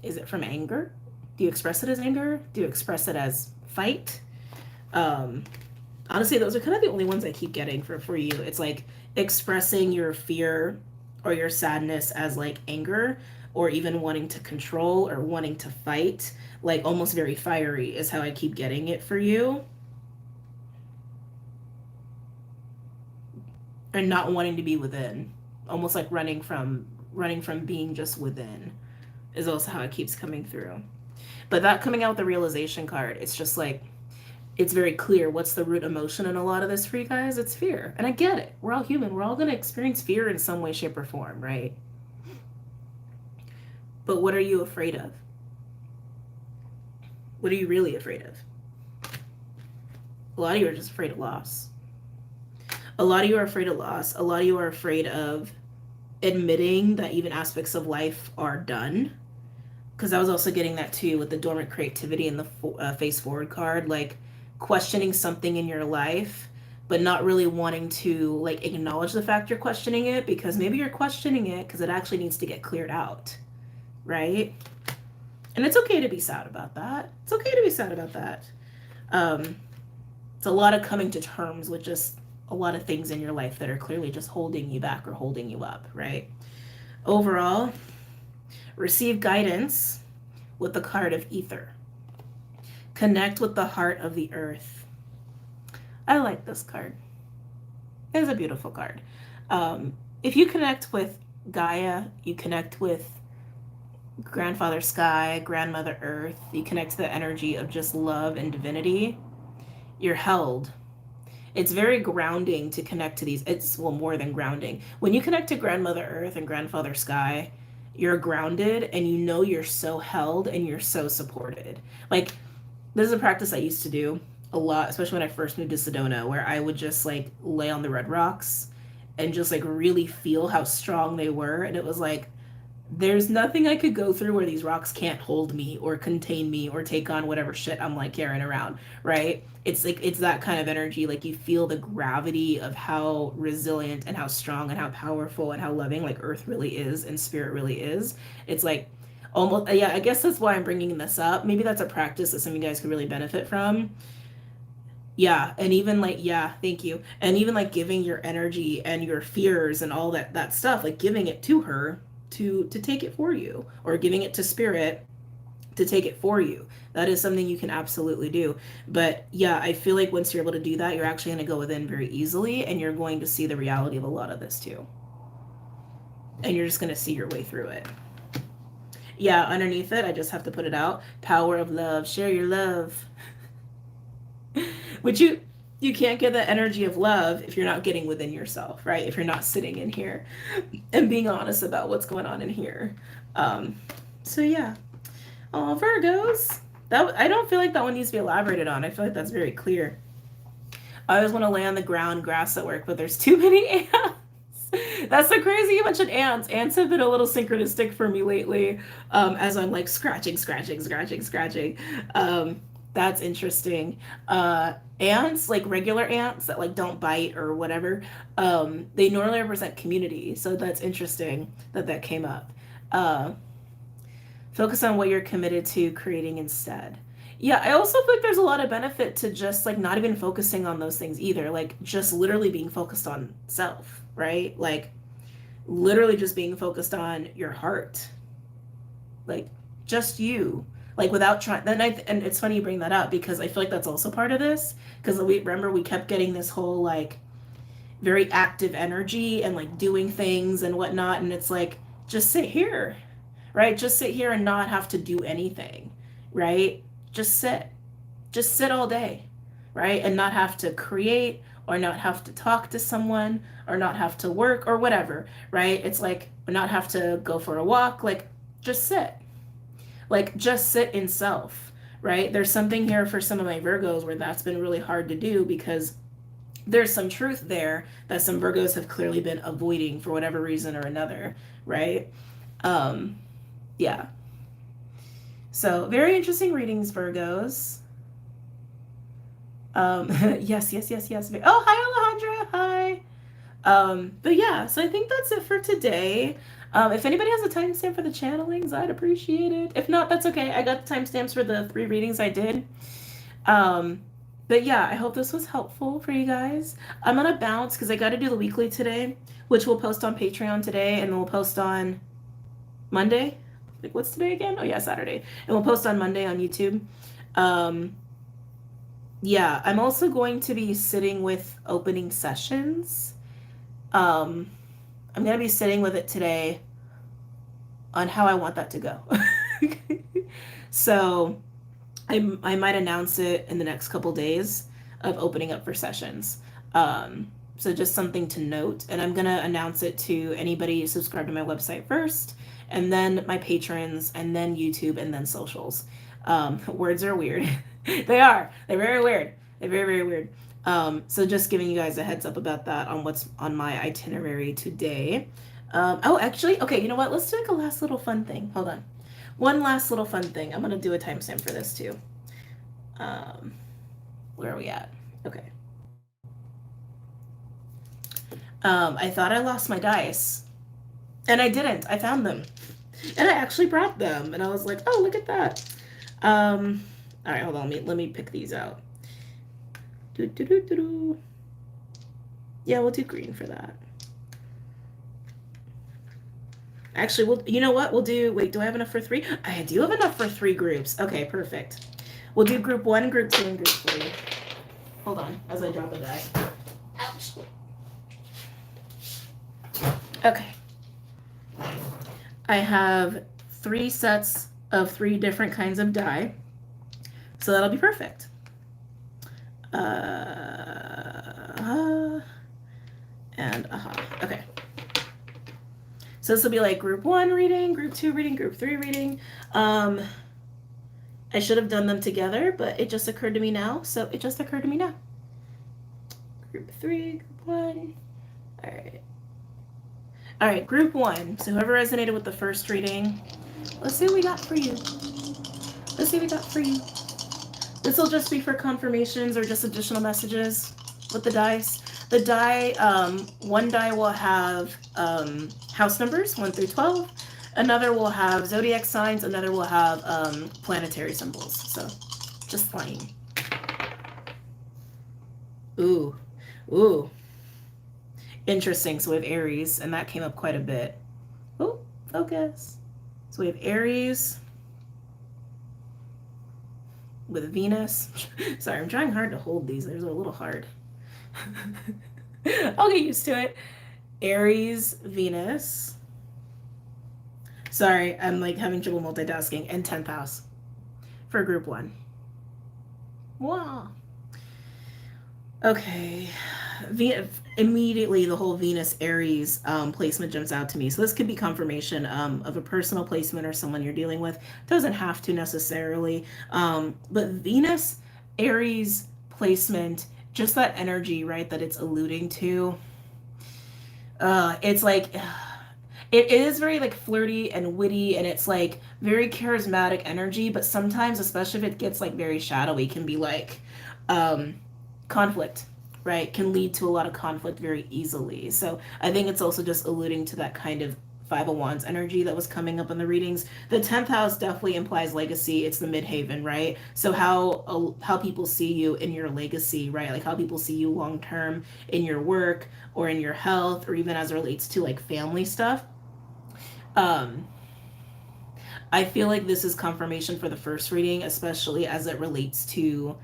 S1: Is it from anger? Do you express it as anger? Do you express it as fight? Um, Honestly, those are kind of the only ones I keep getting for you. It's like expressing your fear or your sadness as like anger, or even wanting to control or wanting to fight, like almost very fiery is how I keep getting it for you. And not wanting to be within, almost like running from being just within is also how it keeps coming through. But that coming out with the realization card, it's just like it's very clear what's the root emotion in a lot of this for you guys. It's fear. And I get it. We're all human. We're all going to experience fear in some way, shape, or form, right? But what are you afraid of? What are you really afraid of? A lot of you are just afraid of loss. A lot of you are afraid of loss. A lot of you are afraid of admitting that even aspects of life are done. Because I was also getting that too with the dormant creativity and the face forward card. Like, questioning something in your life but not really wanting to like acknowledge the fact you're questioning it, because maybe you're questioning it because it actually needs to get cleared out, right? And it's okay to be sad about that. It's okay to be sad about that. It's a lot of coming to terms with just a lot of things in your life that are clearly just holding you back or holding you up, right? Overall, receive guidance with the card of ether. Connect with the heart of the earth. I like this card. It's a beautiful card. If you connect with Gaia, you connect with Grandfather Sky, Grandmother Earth, you connect to the energy of just love and divinity, you're held. It's very grounding to connect to these. It's, well, more than grounding. When you connect to Grandmother Earth and Grandfather Sky, you're grounded and you know you're so held and you're so supported. Like, this is a practice I used to do a lot, especially when I first moved to Sedona, where I would just like lay on the red rocks and just like really feel how strong they were. And it was like, there's nothing I could go through where these rocks can't hold me or contain me or take on whatever shit I'm like carrying around, right? It's like, it's that kind of energy. Like, you feel the gravity of how resilient and how strong and how powerful and how loving like Earth really is and Spirit really is. It's like almost, yeah, I guess that's why I'm bringing this up. Maybe that's a practice that some of you guys could really benefit from. Yeah, and even like, yeah, thank you. And even like giving your energy and your fears and all that stuff, like giving it to her to take it for you, or giving it to Spirit to take it for you. That is something you can absolutely do. But yeah, I feel like once you're able to do that, you're actually going to go within very easily, and you're going to see the reality of a lot of this too. And you're just going to see your way through it. Yeah, underneath it, I just have to put it out. Power of love. Share your love. Which you can't get the energy of love if you're not getting within yourself, right? If you're not sitting in here and being honest about what's going on in here. So yeah. Oh, Virgos. That, I don't feel like that one needs to be elaborated on. I feel like that's very clear. I always want to lay on the ground, grass at work, but there's too many ants. That's so crazy you mentioned ants. Ants have been a little synchronistic for me lately, as I'm like scratching. That's interesting. Ants, like regular ants that like don't bite or whatever, they normally represent community. So that's interesting that that came up. Uh, Focus on what you're committed to creating instead. Yeah, I also feel like there's a lot of benefit to just like not even focusing on those things either. Like, just literally being focused on self, right? Like, literally just being focused on your heart. Like, just you. Like, without trying. And it's funny you bring that up, because I feel like that's also part of this. Because we remember we kept getting this whole like very active energy and like doing things and whatnot. And it's like, just sit here, right? Just sit here and not have to do anything, right? Just sit. Just sit all day, right? And not have to create, or not have to talk to someone, or not have to work or whatever, right? It's like, not have to go for a walk, like, just sit. Like, just sit in self, right? There's something here for some of my Virgos where that's been really hard to do, because there's some truth there that some Virgos have clearly been avoiding for whatever reason or another, right? Yeah. So, very interesting readings, Virgos. Yes. Oh, hi, Alejandra. Hi. But yeah, so I think that's it for today. If anybody has a timestamp for the channelings, I'd appreciate it. If not, that's okay. I got the timestamps for the 3 readings I did. Um, but yeah, I hope this was helpful for you guys. I'm gonna bounce because I got to do the weekly today, which we'll post on Patreon today, and then we'll post on Monday. Like, what's today again? Oh yeah, Saturday. And we'll post on Monday on YouTube. Um, yeah, I'm also going to be sitting with opening sessions. Um, I'm gonna be sitting with it today on how I want that to go. So I might announce it in the next couple days of opening up for sessions. So just something to note. And I'm gonna announce it to anybody subscribed to my website first, and then my patrons, and then YouTube, and then socials. Words are weird. They are. They're very weird. They're very, very weird. So just giving you guys a heads up about that on what's on my itinerary today. Oh, actually, okay, you know what? Let's do like a last little fun thing. Hold on. One last little fun thing. I'm gonna do a timestamp for this too. Where are we at? Okay. I thought I lost my dice, and I didn't. I found them, and I actually brought them, and I was like, oh, look at that. All right, hold on. Let me pick these out. Yeah, we'll do green for that. Actually, you know what? We'll do, wait, do I have enough for 3? I do have enough for 3 groups. Okay, perfect. We'll do group 1, group 2, and group 3. Hold on, as I drop a die. Ouch. Okay. I have 3 sets of 3 different kinds of die. So that'll be perfect. And okay. So this will be like group 1 reading, group 2 reading, group 3 reading. I should have done them together, but it just occurred to me now. So it just occurred to me now. Group 3, group 1. All right. All right, group 1. So whoever resonated with the first reading, let's see what we got for you. Let's see what we got for you. This will just be for confirmations or just additional messages with the dice. The die, one die will have house numbers, 1 through 12. Another will have zodiac signs. Another will have planetary symbols. So, just playing. Ooh. Ooh. Interesting. So we have Aries, and that came up quite a bit. Oh, focus. So we have Aries with Venus. Sorry, I'm trying hard to hold these. They're a little hard. I'll get used to it. Aries, Venus. Sorry, I'm like having trouble multitasking. And 10th house for group 1. Wow. Okay. Immediately the whole Venus Aries placement jumps out to me. So this could be confirmation of a personal placement or someone you're dealing with. Doesn't have to necessarily. But Venus Aries placement, just that energy, right, that it's alluding to. It's like, it is very like flirty and witty, and it's like very charismatic energy, but sometimes, especially if it gets like very shadowy, can be like conflict, right? Can lead to a lot of conflict very easily. So I think it's also just alluding to that kind of 5 of Wands energy that was coming up in the readings. The 10th house definitely implies legacy. It's the midhaven, right? So how people see you in your legacy, right? Like how people see you long term in your work or in your health, or even as it relates to like family stuff. I feel like this is confirmation for the first reading, especially as it relates to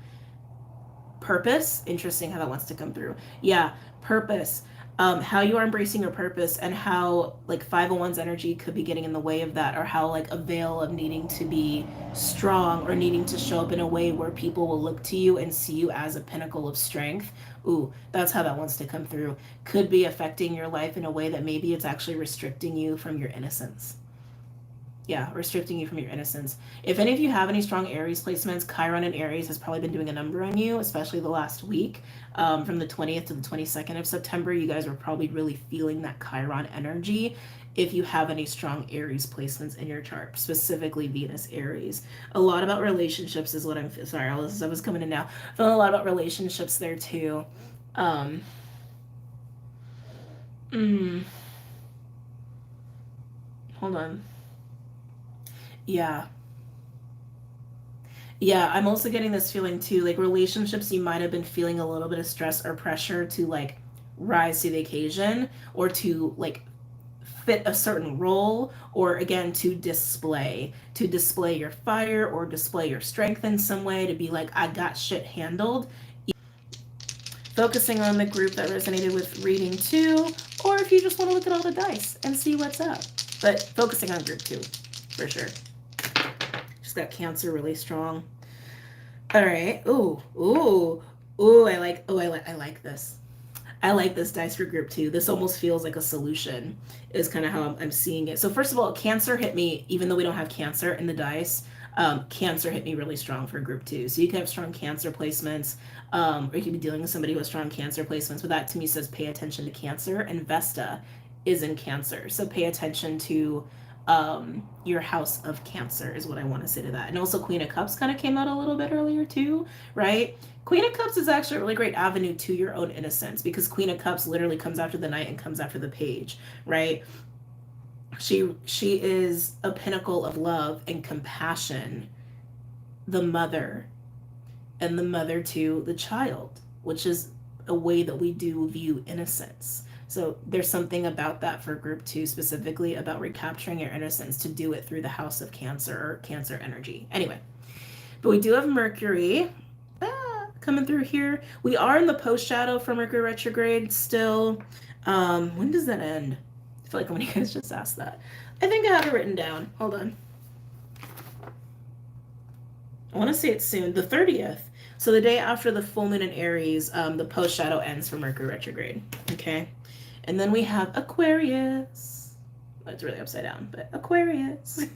S1: purpose. Interesting how that wants to come through. Yeah, purpose. How you are embracing your purpose, and how like 5 of Wands energy could be getting in the way of that, or how like a veil of needing to be strong or needing to show up in a way where people will look to you and see you as a pinnacle of strength. Ooh, that's how that wants to come through. Could be affecting your life in a way that maybe it's actually restricting you from your innocence. Yeah, restricting you from your innocence. If any of you have any strong Aries placements, Chiron and Aries has probably been doing a number on you, especially the last week. From the 20th to the 22nd of September, you guys are probably really feeling that Chiron energy if you have any strong Aries placements in your chart, specifically Venus Aries. A lot about relationships is what I'm, sorry, all this stuff is coming in now. Feeling a lot about relationships there too. Mm, hold on. Yeah. Yeah, I'm also getting this feeling too, like relationships, you might have been feeling a little bit of stress or pressure to like rise to the occasion or to like fit a certain role, or again to display your fire or display your strength in some way, to be like, I got shit handled. Focusing on the group that resonated with reading two, or if you just want to look at all the dice and see what's up. But focusing on group two, for sure. Just got Cancer really strong. All right. Ooh, ooh, ooh. I like this. I like this dice for group two. This almost feels like a solution, is kind of how I'm seeing it. So first of all, Cancer hit me, even though we don't have Cancer in the dice. Cancer hit me really strong for group two. So you can have strong Cancer placements, or you could be dealing with somebody who has strong Cancer placements. But that to me says pay attention to Cancer, and Vesta is in Cancer. So pay attention to your house of Cancer is what I want to say to that. And also Queen of Cups kind of came out a little bit earlier too, right? Queen of Cups is actually a really great avenue to your own innocence, because Queen of Cups literally comes after the Knight and comes after the Page, right? She is a pinnacle of love and compassion, the mother, and the mother to the child, which is a way that we do view innocence. So there's something about that for group two, specifically about recapturing your innocence, to do it through the house of Cancer or Cancer energy. Anyway, but we do have Mercury coming through here. We are in the post shadow for Mercury retrograde still. When does that end? I feel like when you guys just asked that. I think I have it written down. Hold on. I want to say it's soon. The 30th. So the day after the full moon in Aries, the post shadow ends for Mercury retrograde. Okay. And then we have Aquarius. It's really upside down, but Aquarius.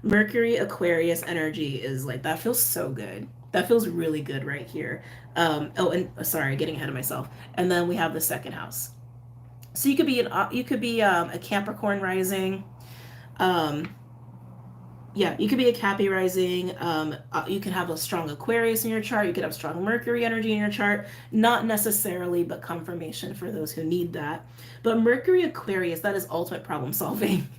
S1: Mercury Aquarius energy is like, that feels so good. That feels really good right here. And sorry, getting ahead of myself. And then we have the second house. So you could be a Capricorn rising. Um, yeah, you could be a Cappy rising. You can have a strong Aquarius in your chart. You could have strong Mercury energy in your chart. Not necessarily, but confirmation for those who need that. But Mercury Aquarius, that is ultimate problem solving.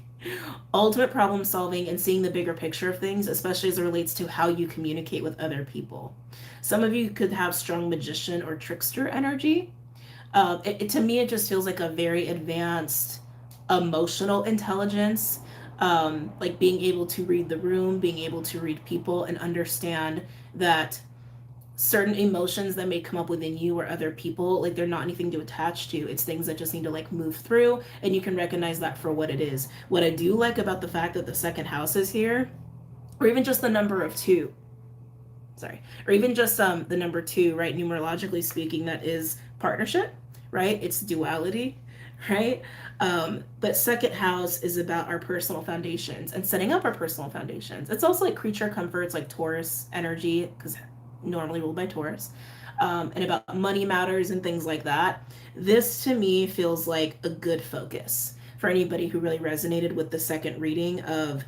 S1: Ultimate problem solving and seeing the bigger picture of things, especially as it relates to how you communicate with other people. Some of you could have strong magician or trickster energy. To me, it just feels like a very advanced emotional intelligence, like being able to read the room, being able to read people, and understand that certain emotions that may come up within you or other people, like they're not anything to attach to. It's things that just need to like move through, and you can recognize that for what it is. What I do like about the fact that the second house is here, or even just the number of two, sorry, or even just the number two, right? Numerologically speaking, that is partnership, right? It's duality, right? But second house is about our personal foundations and setting up our personal foundations. It's also like creature comforts, like Taurus energy, because normally ruled by Taurus, and about money matters and things like that. This to me feels like a good focus for anybody who really resonated with the second reading of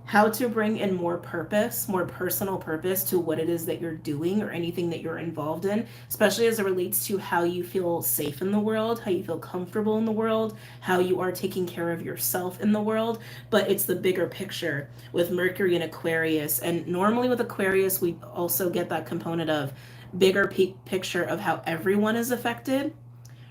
S1: how to bring in more purpose, more personal purpose to what it is that you're doing or anything that you're involved in, especially as it relates to how you feel safe in the world, how you feel comfortable in the world, how you are taking care of yourself in the world. But it's the bigger picture with Mercury and Aquarius. And normally with Aquarius, we also get that component of bigger picture of how everyone is affected,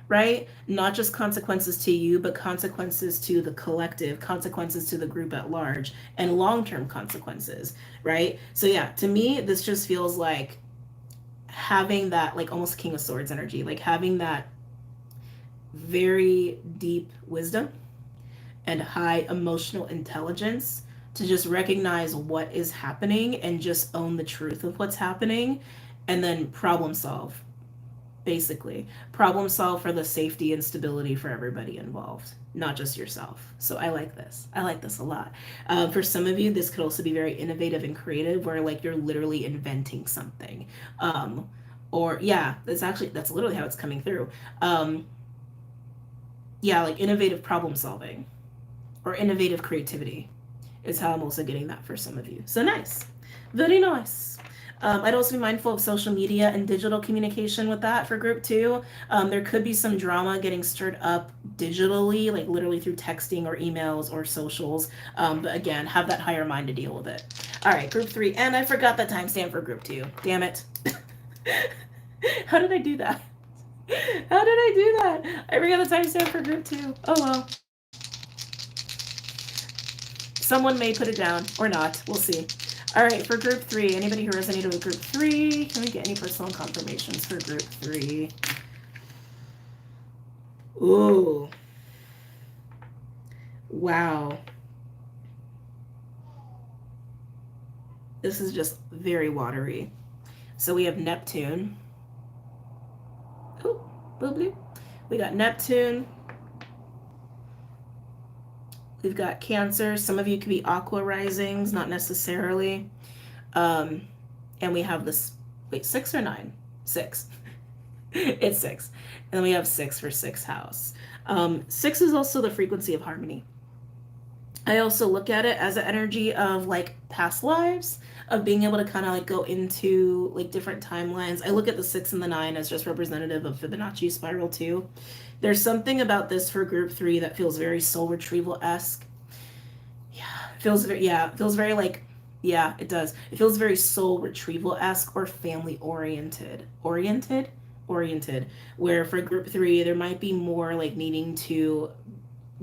S1: right? Not just consequences to you, but consequences to the collective, consequences to the group at large, and long term consequences, right? So, yeah, to me, this just feels like having that, like almost King of Swords energy, like having that very deep wisdom and high emotional intelligence to just recognize what is happening and just own the truth of what's happening, and then problem solve, basically problem solve for the safety and stability for everybody involved, not just yourself. So I like this a lot. For some of you, this could also be very innovative and creative, where like you're literally inventing something, or yeah, that's literally how it's coming through. Yeah, like innovative problem solving or innovative creativity is how I'm also getting that for some of you. So nice, very nice. I'd also be mindful of social media and digital communication with that for group two. There could be some drama getting stirred up digitally, like literally through texting or emails or socials. But again, have that higher mind to deal with it. All right, group three. And I forgot the timestamp for group two. Damn it. How did I do that? How did I do that? I forgot the timestamp for group two. Oh well. Someone may put it down or not. We'll see. All right, for group three, anybody who resonated with group three, can we get any personal confirmations for group three? Ooh. Wow. This is just very watery. So we have Neptune. Oh, blue, blue. We got Neptune. We've got Cancer. Some of you could be Aqua risings, not necessarily. And we have this, wait, 6 or 9? 6. It's 6. And then we have 6 for 6th house. 6 is also the frequency of harmony. I also look at it as an energy of like past lives, of being able to kind of like go into like different timelines. I look at the 6 and the 9 as just representative of Fibonacci spiral too. There's something about this for group 3 that feels very soul retrieval-esque. Feels very like, yeah, it does. It feels very soul retrieval-esque or family oriented. Oriented. Where for group 3, there might be more like needing to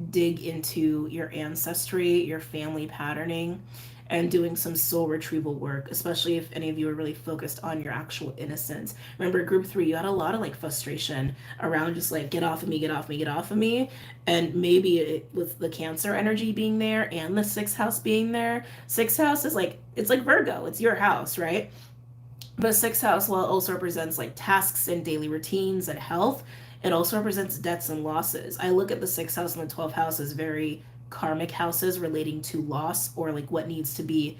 S1: dig into your ancestry, your family patterning, and doing some soul retrieval work, especially if any of you are really focused on your actual innocence. Remember, group 3, you had a lot of like frustration around just like, get off of me, get off me, get off of me. And maybe with the Cancer energy being there and the 6th house being there, 6th house is like, it's like Virgo, it's your house, right? But 6th house, while it also represents like tasks and daily routines and health, it also represents debts and losses. I look at the 6th house and the 12th house as very karmic houses relating to loss or like what needs to be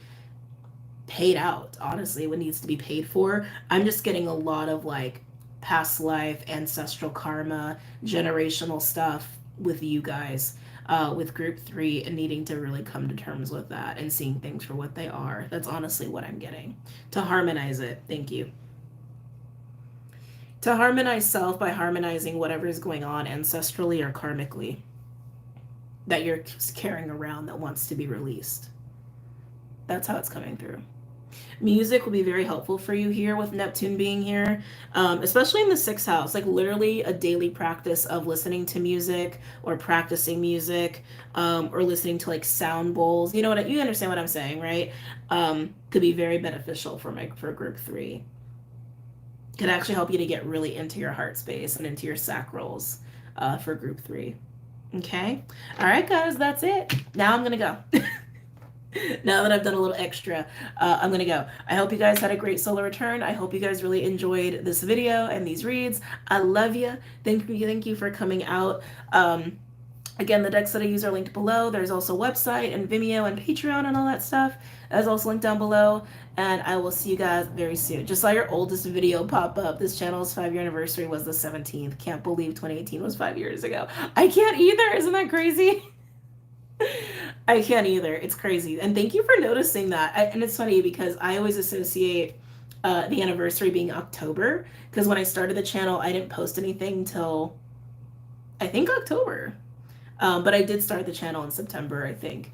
S1: paid out, honestly, what needs to be paid for. I'm just getting a lot of like past life, ancestral karma, generational stuff with you guys, with group 3, and needing to really come to terms with that and seeing things for what they are. That's honestly what I'm getting. To harmonize it. Thank you. To harmonize self by harmonizing whatever is going on ancestrally or karmically that you're carrying around that wants to be released. That's how it's coming through. Music will be very helpful for you here with Neptune being here, especially in the 6th house, like literally a daily practice of listening to music or practicing music, or listening to like sound bowls. You know what, you understand what I'm saying, right? Could be very beneficial for group 3. Could actually help you to get really into your heart space and into your sacrals, for group 3. Okay. All right, guys, that's it. Now I'm going to go. Now that I've done a little extra, I'm going to go. I hope you guys had a great solar return. I hope you guys really enjoyed this video and these reads. I love you. Thank you for coming out. Again, the decks that I use are linked below. There's also a website and Vimeo and Patreon and all that stuff. That's also linked down below. And I will see you guys very soon. Just saw your oldest video pop up. This channel's 5-year anniversary was the 17th. Can't believe 2018 was 5 years ago. I can't either. Isn't that crazy? I can't either. It's crazy. And thank you for noticing that. And it's funny because I always associate the anniversary being October. Because when I started the channel, I didn't post anything till, I think, October. But I did start the channel in September, I think.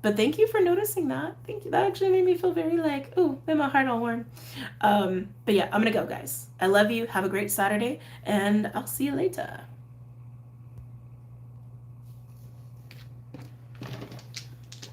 S1: But thank you for noticing that. Thank you. That actually made me feel very like, ooh, made my heart all warm. But yeah, I'm going to go, guys. I love you. Have a great Saturday, and I'll see you later.